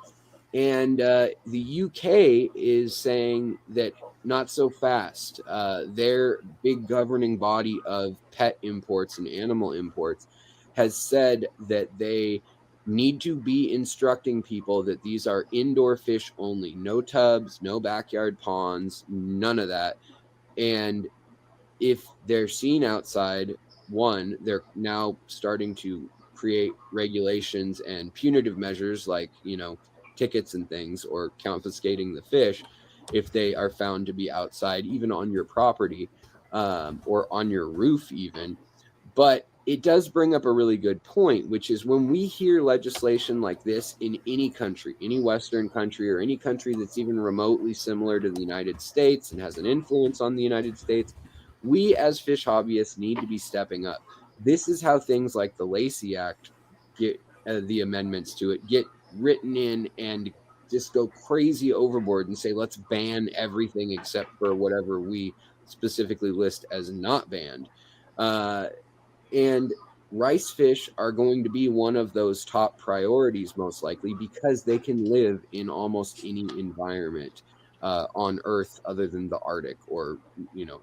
Speaker 4: And the UK is saying that not so fast. Their big governing body of pet imports and animal imports has said that they need to be instructing people that these are indoor fish only, no tubs, no backyard ponds, none of that. And if they're seen outside, one, they're now starting to create regulations and punitive measures like, tickets and things, or confiscating the fish if they are found to be outside, even on your property, or on your roof even. But it does bring up a really good point, which is when we hear legislation like this in any country, any Western country, or any country that's even remotely similar to the United States and has an influence on the United States, we as fish hobbyists need to be stepping up. This is how things like the Lacey Act get, the amendments to it get written in and just go crazy overboard and say, let's ban everything except for whatever we specifically list as not banned. And rice fish are going to be one of those top priorities, most likely, because they can live in almost any environment on Earth other than the Arctic or,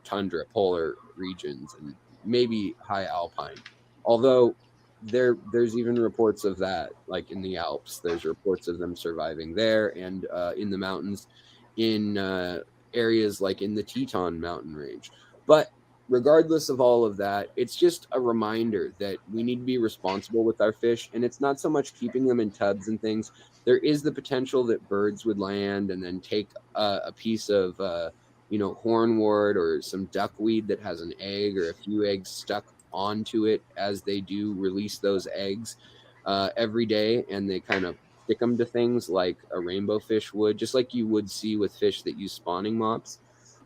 Speaker 4: tundra, polar regions, and maybe high alpine. Although there's even reports of that, like in the Alps, there's reports of them surviving there, and in the mountains, in areas like in the Teton mountain range. But regardless of all of that, it's just a reminder that we need to be responsible with our fish. And it's not so much keeping them in tubs and things. There is the potential that birds would land and then take a piece of, hornwort or some duckweed that has an egg or a few eggs stuck onto it as they do release those eggs every day. And they kind of stick them to things like a rainbow fish would, just like you would see with fish that use spawning mops.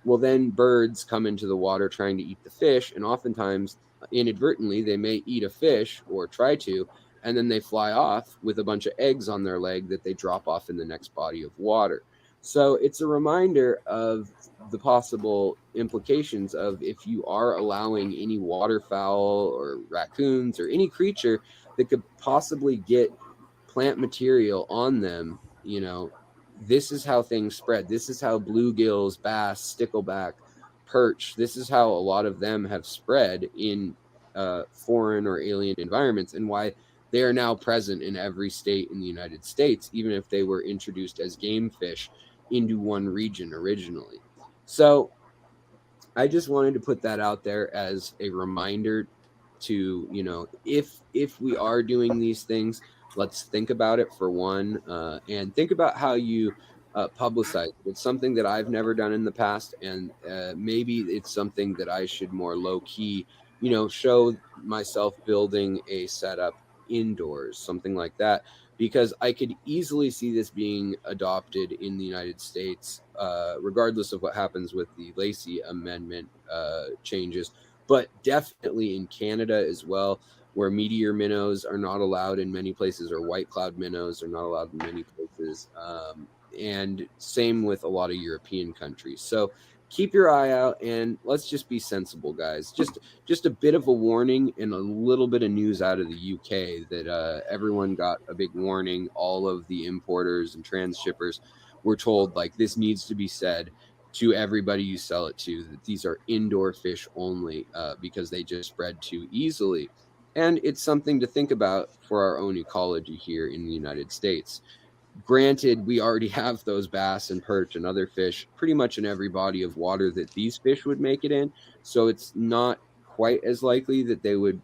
Speaker 4: Well, then birds come into the water trying to eat the fish, and oftentimes, inadvertently, they may eat a fish or try to, and then they fly off with a bunch of eggs on their leg that they drop off in the next body of water. So it's a reminder of the possible implications of if you are allowing any waterfowl or raccoons or any creature that could possibly get plant material on them, this is how things spread. This is how bluegills, bass, stickleback, perch, this is how a lot of them have spread in foreign or alien environments, and why they are now present in every state in the United States, even if they were introduced as game fish into one region originally. So I just wanted to put that out there as a reminder to, if we are doing these things, let's think about it for one, and think about how you publicize it. It's something that I've never done in the past, and maybe it's something that I should more low key, show myself building a setup indoors, something like that, because I could easily see this being adopted in the United States, regardless of what happens with the Lacey Amendment changes, but definitely in Canada as well, where meteor minnows are not allowed in many places, or white cloud minnows are not allowed in many places, and same with a lot of European countries. So keep your eye out, and let's just be sensible, guys. Just a bit of a warning and a little bit of news out of the UK that everyone got a big warning. All of the importers and transshippers were told, like, this needs to be said to everybody you sell it to, that these are indoor fish only, because they just spread too easily. And it's something to think about for our own ecology here in the United States. Granted, we already have those bass and perch and other fish pretty much in every body of water that these fish would make it in. So it's not quite as likely that they would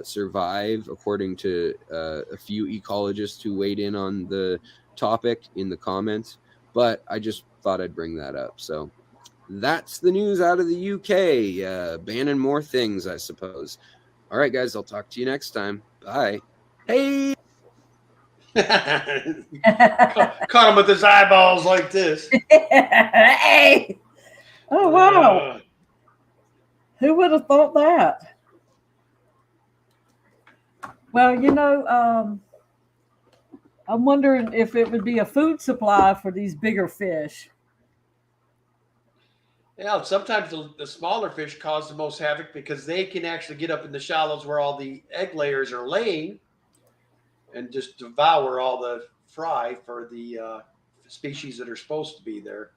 Speaker 4: survive, according to a few ecologists who weighed in on the topic in the comments. But I just thought I'd bring that up. So that's the news out of the UK. Banning more things, I suppose. All right, guys, I'll talk to you next time. Bye. Hey.
Speaker 2: Caught him with his eyeballs like this.
Speaker 1: Hey! Oh, wow. Who would have thought that? Well, I'm wondering if it would be a food supply for these bigger fish.
Speaker 2: Yeah, sometimes the smaller fish cause the most havoc because they can actually get up in the shallows where all the egg layers are laying and just devour all the fry for the species that are supposed to be there.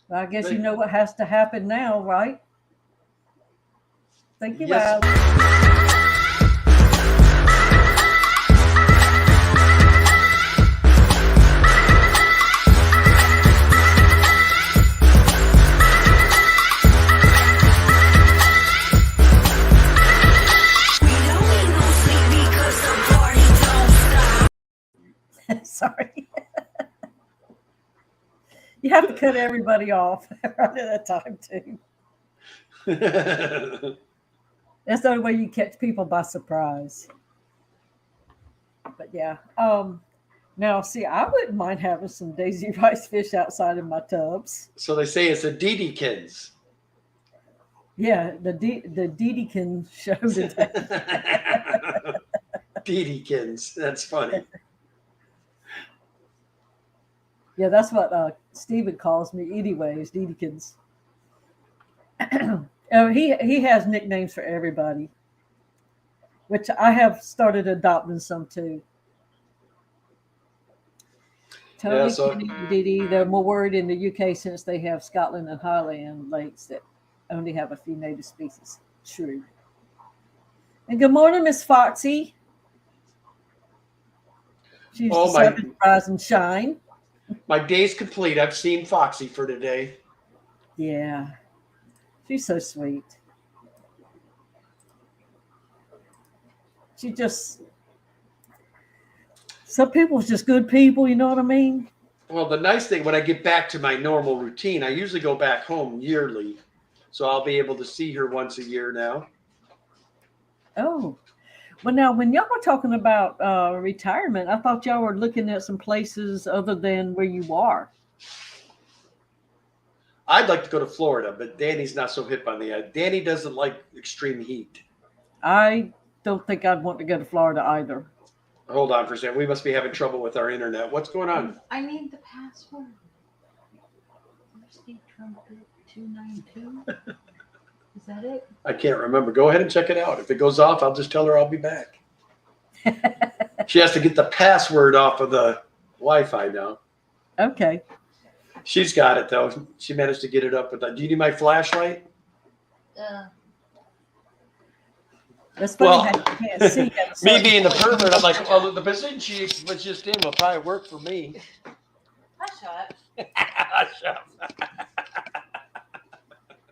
Speaker 1: Well, I guess you know what has to happen now, right? Thank you,
Speaker 2: Yes.
Speaker 1: Al. Sorry. You have to cut everybody off right at that time, too. That's the only way you catch people by surprise. But yeah. Now, see, I wouldn't mind having some daisy rice fish outside in my tubs.
Speaker 2: So they say it's a Dedekins.
Speaker 1: Yeah, the Dedekin show today.
Speaker 2: Dedekins. That's funny.
Speaker 1: Yeah, that's what Steven calls me anyways, Dedekins. He has nicknames for everybody, which I have started adopting some too. Tony,
Speaker 2: Yeah, so-
Speaker 1: Kenny, and Didi, they're more worried in the UK since they have Scotland and Highland lakes that only have a few native species. True. And good morning, Miss Foxy. She's decided to rise and shine.
Speaker 2: My day's complete. I've seen Foxy for today.
Speaker 1: Yeah. She's so sweet. Some people's just good people, you know what I mean?
Speaker 2: Well, the nice thing, when I get back to my normal routine, I usually go back home yearly. So I'll be able to see her once a year now.
Speaker 1: Oh. Well, now, when y'all were talking about retirement, I thought y'all were looking at some places other than where you are.
Speaker 2: I'd like to go to Florida, but Danny's not so hip on the Danny doesn't like extreme heat.
Speaker 1: I don't think I'd want to go to Florida either.
Speaker 2: Hold on for a second. We must be having trouble with our internet. What's going on?
Speaker 5: I need the password. Steve Trump 292. Is that it?
Speaker 2: I can't remember. Go ahead and check it out. If it goes off, I'll just tell her I'll be back. She has to get the password off of the Wi-Fi now.
Speaker 1: Okay.
Speaker 2: She's got it, though. She managed to get it up with that. Do you need my flashlight?
Speaker 1: That's funny
Speaker 2: Well,
Speaker 1: how you can't see.
Speaker 2: Me being the pervert, I'm like, well, the position she was just in will probably work for me.
Speaker 5: Hush up.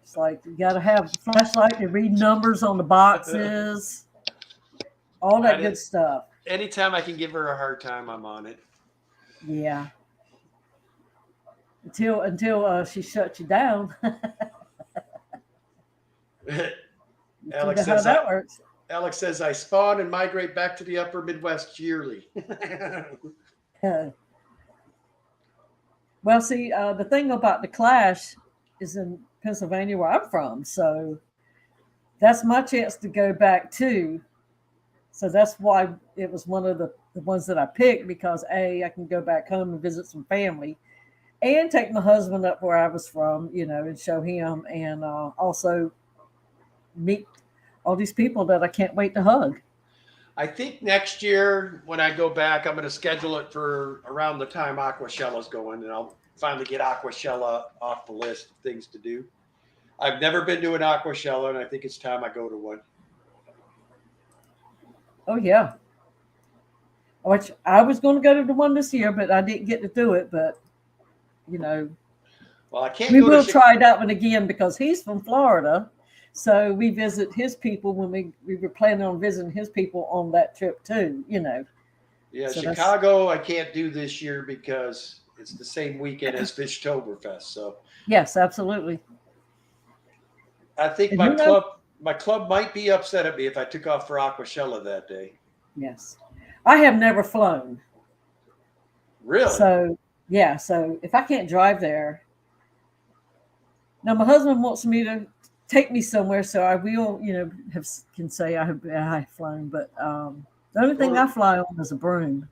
Speaker 1: It's like you got to have a flashlight to read numbers on the boxes, all that good stuff.
Speaker 2: Anytime I can give her a hard time, I'm on it.
Speaker 1: Yeah. Until she shuts you down.
Speaker 2: Alex
Speaker 1: how
Speaker 2: says
Speaker 1: that works.
Speaker 2: Alex says I spawn and migrate back to the upper Midwest yearly.
Speaker 1: Well, see, the thing about the Clash is in Pennsylvania, where I'm from, so that's my chance to go back too. So that's why it was one of the ones that I picked, because I can go back home and visit some family, and take my husband up where I was from, and show him, and also meet all these people that I can't wait to hug.
Speaker 2: I think next year when I go back, I'm going to schedule it for around the time Aquashella's going, and I'll finally get Aquashella off the list of things to do. I've never been to an Aquashella, and I think it's time I go to one.
Speaker 1: Oh, yeah. Which I was going to go to the one this year, but I didn't get to do it. But,
Speaker 2: Well, I can't
Speaker 1: We
Speaker 2: go
Speaker 1: will
Speaker 2: to
Speaker 1: try that one again because he's from Florida. So we visit his people when we were planning on visiting his people on that trip too, you know.
Speaker 2: Yeah,
Speaker 1: So
Speaker 2: Chicago I can't do this year because it's the same weekend as Fishtoberfest. So
Speaker 1: Yes, absolutely.
Speaker 2: I think
Speaker 1: And
Speaker 2: my club might be upset at me if I took off for Aquashella that day.
Speaker 1: yes. I have never flown.
Speaker 2: Really?
Speaker 1: So yeah, so if I can't drive there, now my husband wants me to take me somewhere, so I will, you know, can say I have flown, but the only thing I fly on is a broom.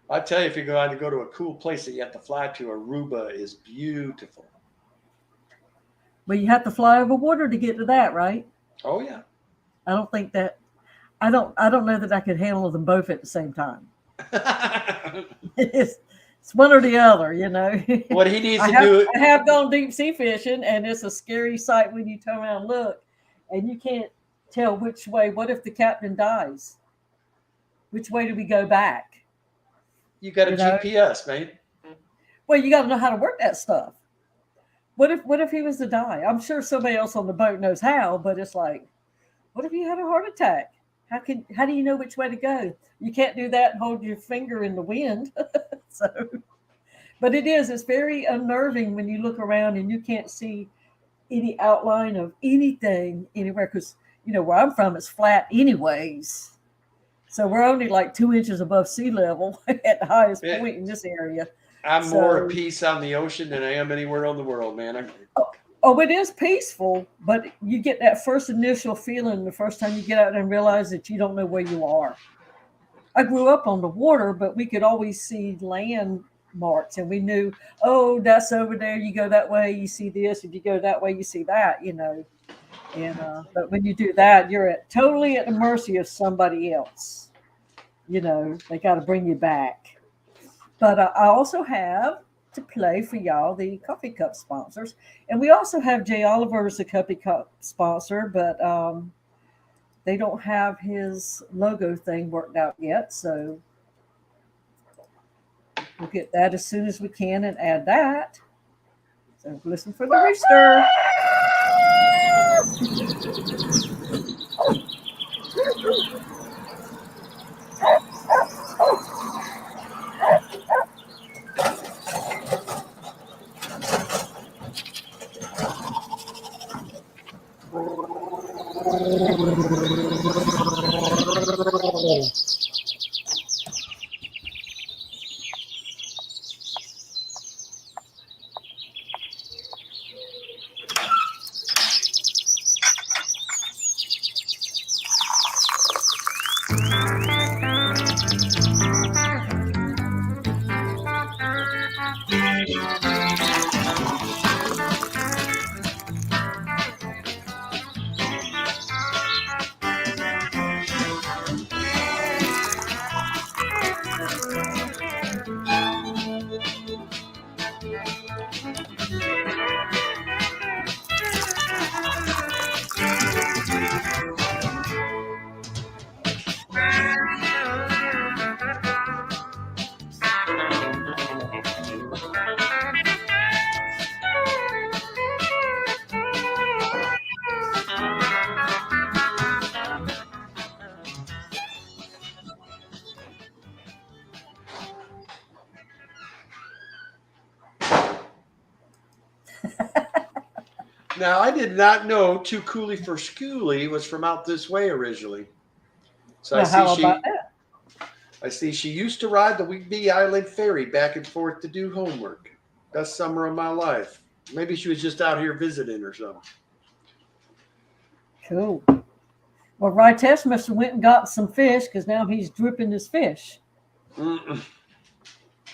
Speaker 2: I tell you, if you go out to go to a cool place that you have to fly to, Aruba is beautiful.
Speaker 1: But you have to fly over water to get to that, right?
Speaker 2: Oh yeah.
Speaker 1: I don't think that I don't know that I could handle them both at the same time. it's one or the other, you know.
Speaker 2: What he needs to do.
Speaker 1: I have gone deep sea fishing, and it's a scary sight when you turn around and look, and you can't tell which way. What if the captain dies? Which way do we go back?
Speaker 2: You got a GPS, man.
Speaker 1: Well, you got to know how to work that stuff. What if he was to die? I'm sure somebody else on the boat knows how, but it's like, what if you had a heart attack? How do you know which way to go? You can't do that and hold your finger in the wind. So, but it's very unnerving when you look around and you can't see any outline of anything anywhere, because you know where I'm from, it's flat anyways. So we're only like 2 inches above sea level at the highest point in this area.
Speaker 2: I'm more at peace on the ocean than I am anywhere in the world, man.
Speaker 1: Oh, it is peaceful, but you get that first initial feeling the first time you get out and realize that you don't know where you are. I grew up on the water, but we could always see landmarks, and we knew, oh, that's over there. You go that way, you see this. If you go that way, you see that, you know. And but when you do that, you're totally at the mercy of somebody else. You know, they got to bring you back. But I also have to play for y'all the coffee cup sponsors, and we also have Jay Oliver as a coffee cup sponsor, but they don't have his logo thing worked out yet, so we'll get that as soon as we can and add that. So listen for the rooster.
Speaker 2: Now, I did not know Too Cooley for Schooly was from out this way originally. So
Speaker 1: Well,
Speaker 2: I see she used to ride the Whidbey Island ferry back and forth to do homework. Best summer of my life. Maybe she was just out here visiting or something.
Speaker 1: cool. Well, Rytess must have went and got some fish, because now he's dripping his fish.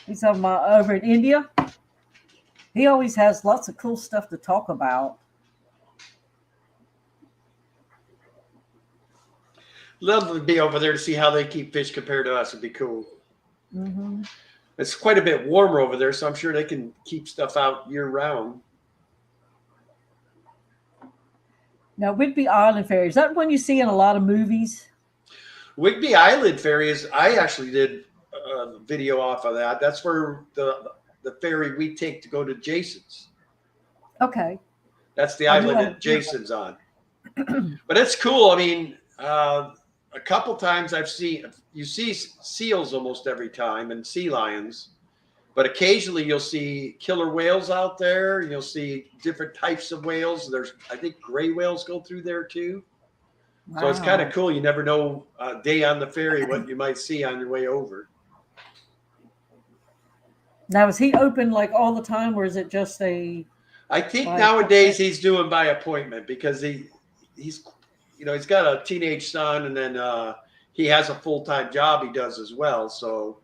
Speaker 1: He's talking about over in India. He always has lots of cool stuff to talk about.
Speaker 2: Love to be over there to see how they keep fish compared to us. It'd be cool.
Speaker 1: Mm-hmm.
Speaker 2: It's quite a bit warmer over there, so I'm sure they can keep stuff out year round.
Speaker 1: Now, Whidbey Island Ferry, is that one you see in a lot of movies?
Speaker 2: Whidbey Island ferry is, I actually did a video off of that. That's where the the ferry we take to go to Jason's.
Speaker 1: Okay.
Speaker 2: That's the
Speaker 1: I know
Speaker 2: island
Speaker 1: I
Speaker 2: that
Speaker 1: was-
Speaker 2: Jason's on. But it's cool. I mean, a couple times you see seals almost every time and sea lions, but occasionally you'll see killer whales out there. You'll see different types of whales. There's, I think, gray whales go through there too. So it's kind of
Speaker 1: Wow.
Speaker 2: cool. You never know day on the ferry what you might see on your way over.
Speaker 1: Now, is he open like all the time, or is it just a?
Speaker 2: I think
Speaker 1: By
Speaker 2: nowadays
Speaker 1: appointment?
Speaker 2: he's doing by appointment because he's he's got a teenage son, and then he has a full-time job he does as well. So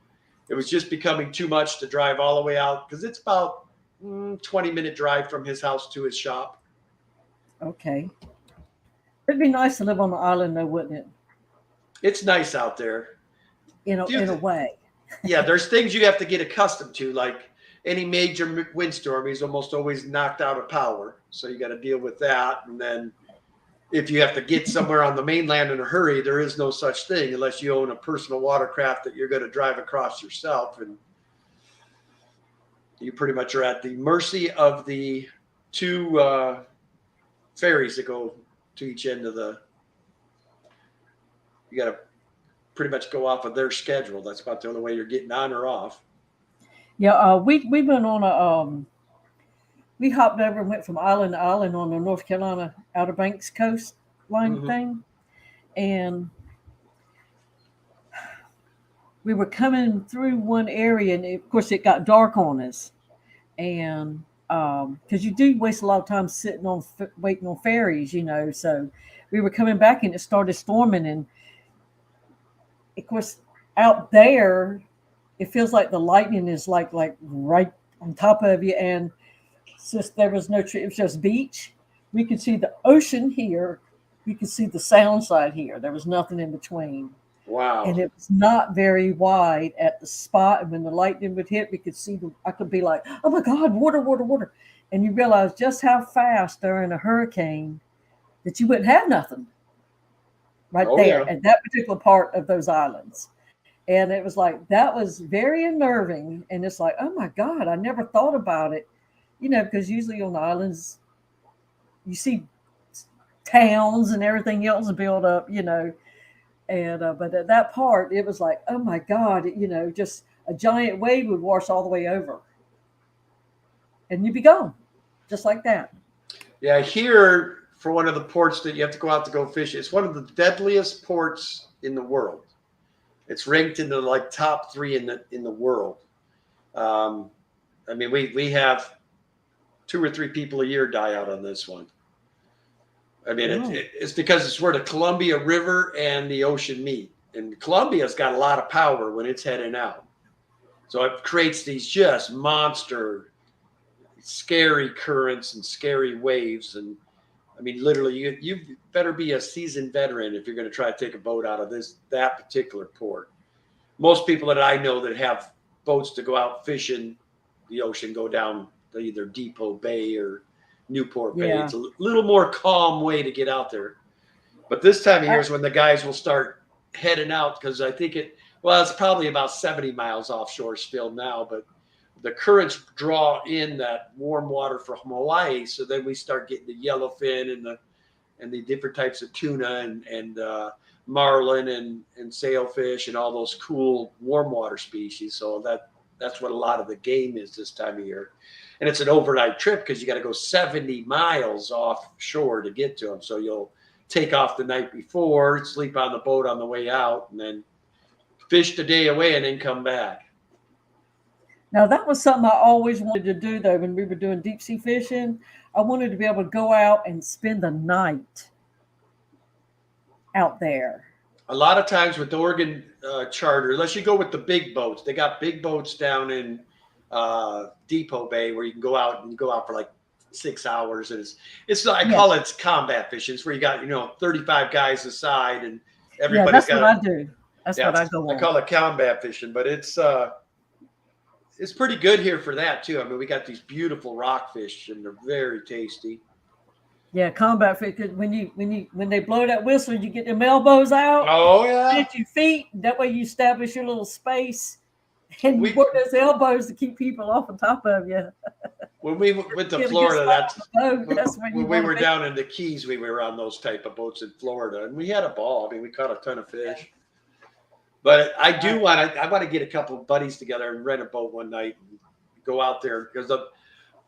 Speaker 2: it was just becoming too much to drive all the way out because it's about 20-minute drive from his house to his shop.
Speaker 1: Okay. It'd be nice to live on the island, though, wouldn't it?
Speaker 2: It's nice out there.
Speaker 1: In a way.
Speaker 2: Yeah, there's things you have to get accustomed to, like any major windstorm, he's almost always knocked out of power. So you got to deal with that. And then if you have to get somewhere on the mainland in a hurry, there is no such thing unless you own a personal watercraft that you're going to drive across yourself. And you pretty much are at the mercy of the two ferries that go to each end of you got to pretty much go off of their schedule. That's about the only way you're getting on or off.
Speaker 1: Yeah, we went on a we hopped over and went from island to island on the North Carolina Outer Banks coastline thing, and we were coming through one area, and of course it got dark on us, and because you do waste a lot of time sitting on waiting on ferries, So we were coming back, and it started storming, and of course out there it feels like the lightning is like right on top of you, and it's just there was no tree. It was just beach. We could see the ocean here. You could see the sound side here. There was nothing in between.
Speaker 2: Wow.
Speaker 1: And it was not very wide at the spot. And when the lightning would hit, we could see I could be like, oh my God, water, water, water. And you realize just how fast during a hurricane that you wouldn't have nothing right there at that particular part of those islands. And it was like, that was very unnerving. And it's like, oh my God, I never thought about it, because usually on the islands, you see towns and everything else built up, And, but at that part, it was like, oh my God, just a giant wave would wash all the way over. And you'd be gone, just like that.
Speaker 2: Yeah, here, for one of the ports that you have to go out to go fish, it's one of the deadliest ports in the world. It's ranked in the top 3 in the world. I mean, we have 2 or 3 people a year die out on this one. I mean, it's because it's where the Columbia River and the ocean meet. And Columbia's got a lot of power when it's heading out. So it creates these just monster, scary currents and scary waves. And I mean, literally, you better be a seasoned veteran if you're going to try to take a boat out of that particular port. Most people that I know that have boats to go out fishing the ocean go down to either Depot Bay or Newport Bay. It's a little more calm way to get out there. But this time of year is when the guys will start heading out, because I think it's probably about 70 miles offshore still now, but the currents draw in that warm water from Hawaii. So then we start getting the yellowfin and the different types of tuna and marlin and sailfish and all those cool warm water species. So that's what a lot of the game is this time of year. And it's an overnight trip because you got to go 70 miles offshore to get to them. So you'll take off the night before, sleep on the boat on the way out, and then fish the day away and then come back.
Speaker 1: Now, that was something I always wanted to do, though, when we were doing deep sea fishing. I wanted to be able to go out and spend the night out there.
Speaker 2: A lot of times with the Oregon charter, unless you go with the big boats, they got big boats down in Depot Bay where you can go out for like 6 hours. And it's I call it combat fishing. It's where you got, 35 guys aside and everybody's
Speaker 1: got. That's what I do. That's what I go on.
Speaker 2: I call it combat fishing, but it's pretty good here for that too. I mean, we got these beautiful rockfish and they're very tasty.
Speaker 1: Yeah, combat fish. When they blow that whistle, you get them elbows out.
Speaker 2: Oh yeah.
Speaker 1: 50 feet. That way you establish your little space. And
Speaker 2: We-
Speaker 1: you work those elbows to keep people off on top of you.
Speaker 2: When we went to
Speaker 1: Get a good
Speaker 2: Florida,
Speaker 1: spot on the boat, that's
Speaker 2: when
Speaker 1: you
Speaker 2: we
Speaker 1: wanna
Speaker 2: were
Speaker 1: be.
Speaker 2: down in the Keys, we were on those type of boats in Florida, and we had a ball. I mean, we caught a ton of fish. But I want to get a couple of buddies together and rent a boat one night and go out there because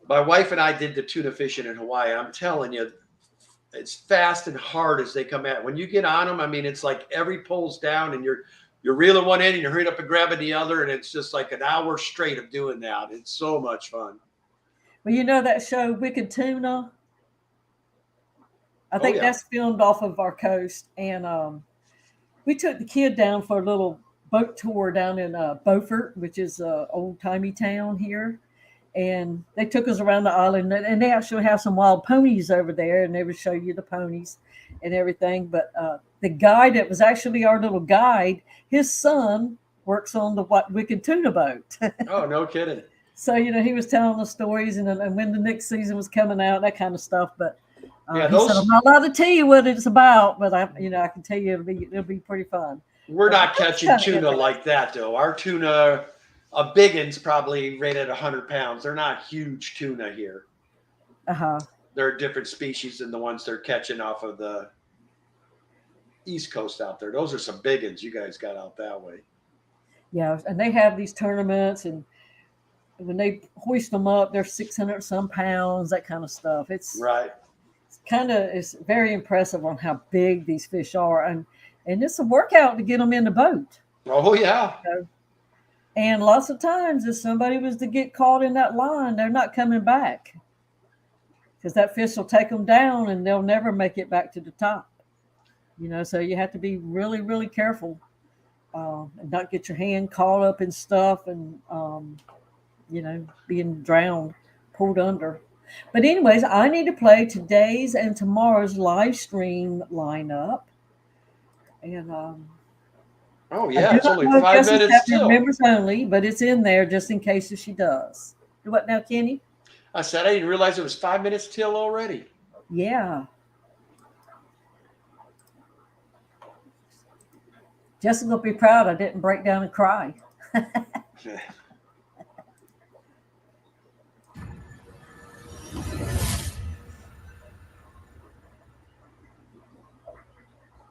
Speaker 2: my wife and I did the tuna fishing in Hawaii. I'm telling you, it's fast and hard as they come at. When you get on them, I mean, it's like every pole's down and you're reeling one in and you're hurrying up and grabbing the other, and it's just like an hour straight of doing that. It's so much fun.
Speaker 1: Well, you know that show Wicked Tuna? I think
Speaker 2: yeah.
Speaker 1: that's filmed off of our coast. And we took the kid down for a little boat tour down in Beaufort, which is an old-timey town here. And they took us around the island, and they actually have some wild ponies over there, and they would show you the ponies and everything. But the guy that was actually our little guide, his son works on the Wicked Tuna boat.
Speaker 2: Oh, no kidding.
Speaker 1: So, he was telling us stories and when the next season was coming out, that kind of stuff. But
Speaker 2: Yeah,
Speaker 1: he said, I'm not allowed to tell you what it's about, but I can tell you it'll be pretty fun.
Speaker 2: We're not catching
Speaker 1: kinda
Speaker 2: tuna
Speaker 1: interesting.
Speaker 2: like that, though. Our tuna, a big one's probably rated 100 pounds. They're not huge tuna here.
Speaker 1: Uh-huh.
Speaker 2: They're a different species than the ones they're catching off of the East Coast out there. Those are some big ones you guys got out that way.
Speaker 1: Yeah, and they have these tournaments, and when they hoist them up, they're 600 some pounds, that kind of stuff. It's
Speaker 2: Right.
Speaker 1: it's very impressive on how big these fish are, and it's a workout to get them in the boat.
Speaker 2: Oh, yeah.
Speaker 1: And lots of times, if somebody was to get caught in that line, they're not coming back because that fish will take them down, and they'll never make it back to the top. So you have to be really, really careful and not get your hand caught up in stuff and being drowned, pulled under. But anyways, I need to play today's and tomorrow's live stream lineup. And
Speaker 2: Oh,
Speaker 1: I
Speaker 2: yeah.
Speaker 1: do
Speaker 2: It's
Speaker 1: not
Speaker 2: only
Speaker 1: know if
Speaker 2: 5
Speaker 1: Jessica
Speaker 2: minutes
Speaker 1: has
Speaker 2: still.
Speaker 1: members only, but it's in there just in case if she does. What now, Kenny?
Speaker 2: I said I didn't realize it was 5 minutes till already.
Speaker 1: Yeah. Jessica will be proud I didn't break down and cry.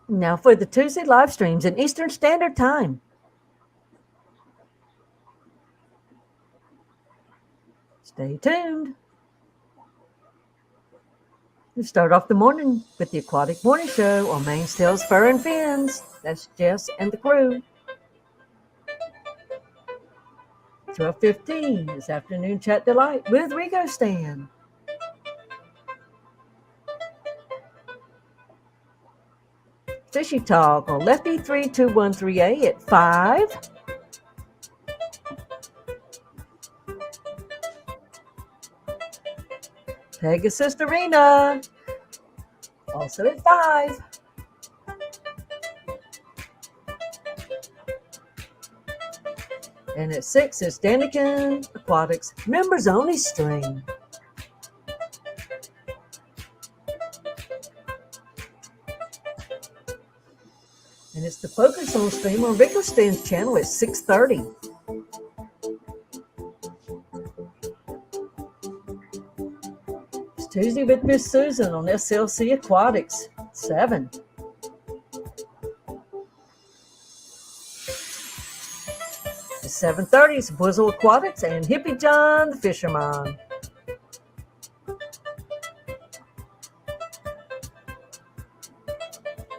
Speaker 1: Now for the Tuesday live streams in Eastern Standard Time. Stay tuned. We start off the morning with the Aquatic Morning Show on Mainsails, Fur and Fins. That's Jess and the crew. 12:15 is Afternoon Chat Delight with Rico Stan. Fishy Talk on Lefty 32138 at 5. Pegasus Arena, also at 5. And at 6 is Daniken Aquatics Members Only Stream. And it's the Focus On stream on Rico Stan's channel at 6:30. It's Tuesday with Miss Susan on SLC Aquatics, 7. At 7:30 is Bwizzle Aquatics and Hippie John the Fisherman.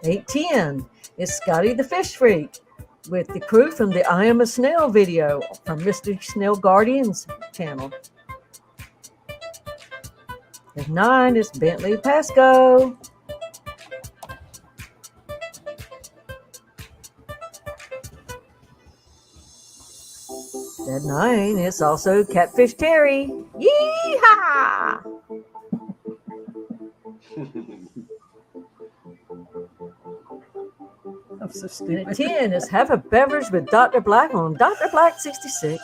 Speaker 1: At 8:10 is Scotty the Fish Freak with the crew from the I Am a Snail video from Mr. Snail Guardian's channel. At 9 is Bentley Pasco. At 9 is also Catfish Terry. Yeehaw! I'm so stupid. At 10 is Have a Beverage with Dr. Black on Dr. Black 66.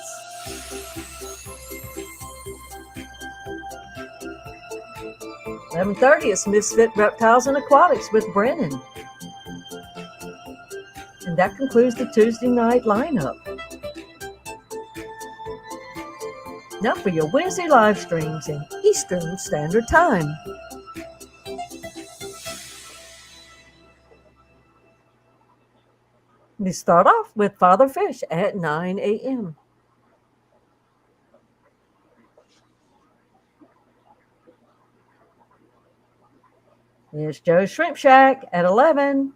Speaker 1: At 11:30 is Misfit Reptiles and Aquatics with Brennan. And that concludes the Tuesday night lineup. Now for your Wednesday live streams in Eastern Standard Time. We start off with Father Fish at 9 a.m. It's Joe's Shrimp Shack at 11.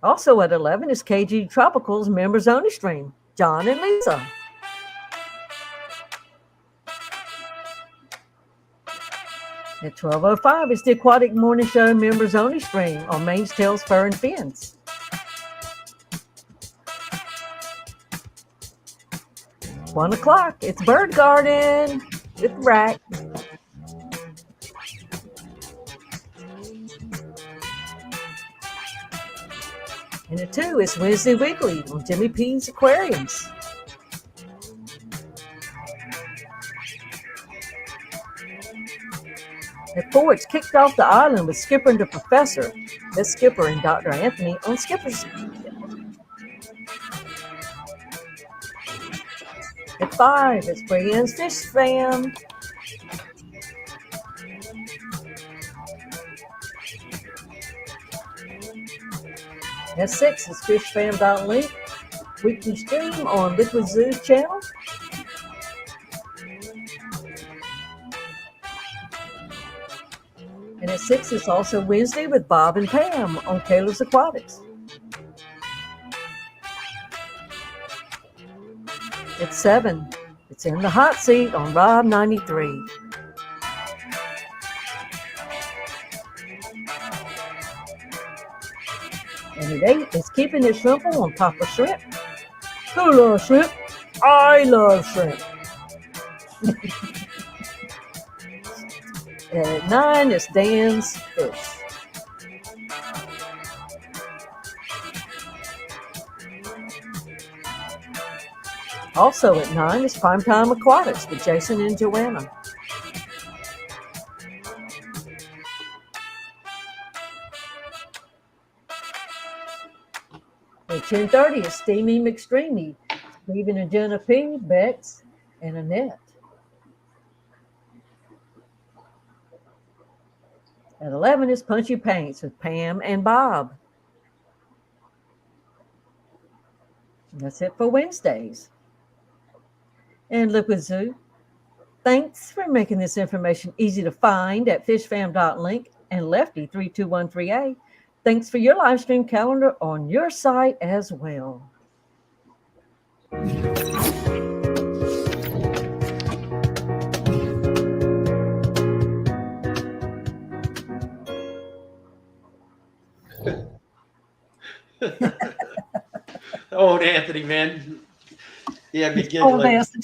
Speaker 1: Also at 11 is KG Tropical's members only stream, John and Lisa. At 12:05 is the Aquatic Morning Show members only stream on Main's Tails, Fur, and Fins. At 1 o'clock, it's Bird Garden with Rack. And at 2, it's Wednesday Weekly on Jimmy P's Aquariums. At 4, it's Kicked Off the Island with Skipper and the Professor. That's Skipper and Dr. Anthony on Skipper's. At 5, it's Brienne's Fish Fam. At 6, it's FishFam.link weekly stream on Liquid Zoo's channel. And at 6, it's also Wednesday with Bob and Pam on Kayla's Aquatics. At 7, it's In the Hot Seat on Rob 93. And at 8, it's Keeping It Simple on Papa Shrimp. Who loves shrimp? I love shrimp. And at 9, it's Dan's Fish. Also at 9 is Primetime Aquatics with Jason and Joanna. At 10:30 is Steamy McStreamy, Stephen and Jenna P, Bex, and Annette. At 11 is Punchy Paints with Pam and Bob. And that's it for Wednesdays. And Liquid Zoo, thanks for making this information easy to find at fishfam.link and Lefty32138. Thanks for your live stream calendar on your site as well.
Speaker 2: Old Anthony, man. Yeah, me
Speaker 1: Pole
Speaker 2: giggling.
Speaker 1: dancing.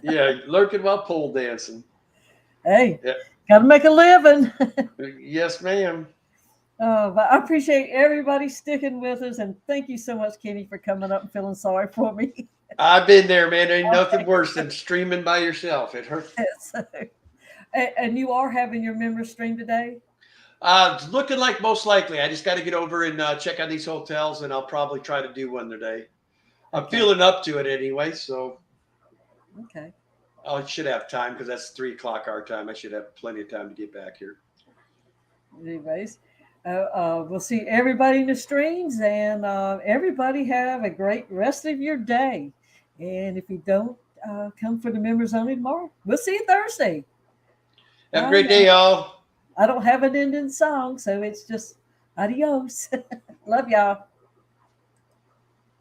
Speaker 2: Yeah, lurking while pole dancing.
Speaker 1: Hey,
Speaker 2: Yeah.
Speaker 1: got to make a living.
Speaker 2: Yes, ma'am.
Speaker 1: But I appreciate everybody sticking with us, and thank you so much, Kenny, for coming up and feeling sorry for me.
Speaker 2: I've been there, man. Ain't nothing worse than streaming by yourself. It hurts.
Speaker 1: And you are having your members stream today?
Speaker 2: It's looking like most likely. I just got to get over and check out these hotels, and I'll probably try to do one today. I'm feeling up to it anyway, so
Speaker 1: Okay.
Speaker 2: I should have time because that's 3 o'clock our time. I should have plenty of time to get back here.
Speaker 1: Anyways, we'll see everybody in the streams, and everybody have a great rest of your day. And if you don't come for the members only tomorrow, we'll see you Thursday.
Speaker 2: Have a great day, y'all.
Speaker 1: I don't have an ending song, so it's just adios. Love y'all.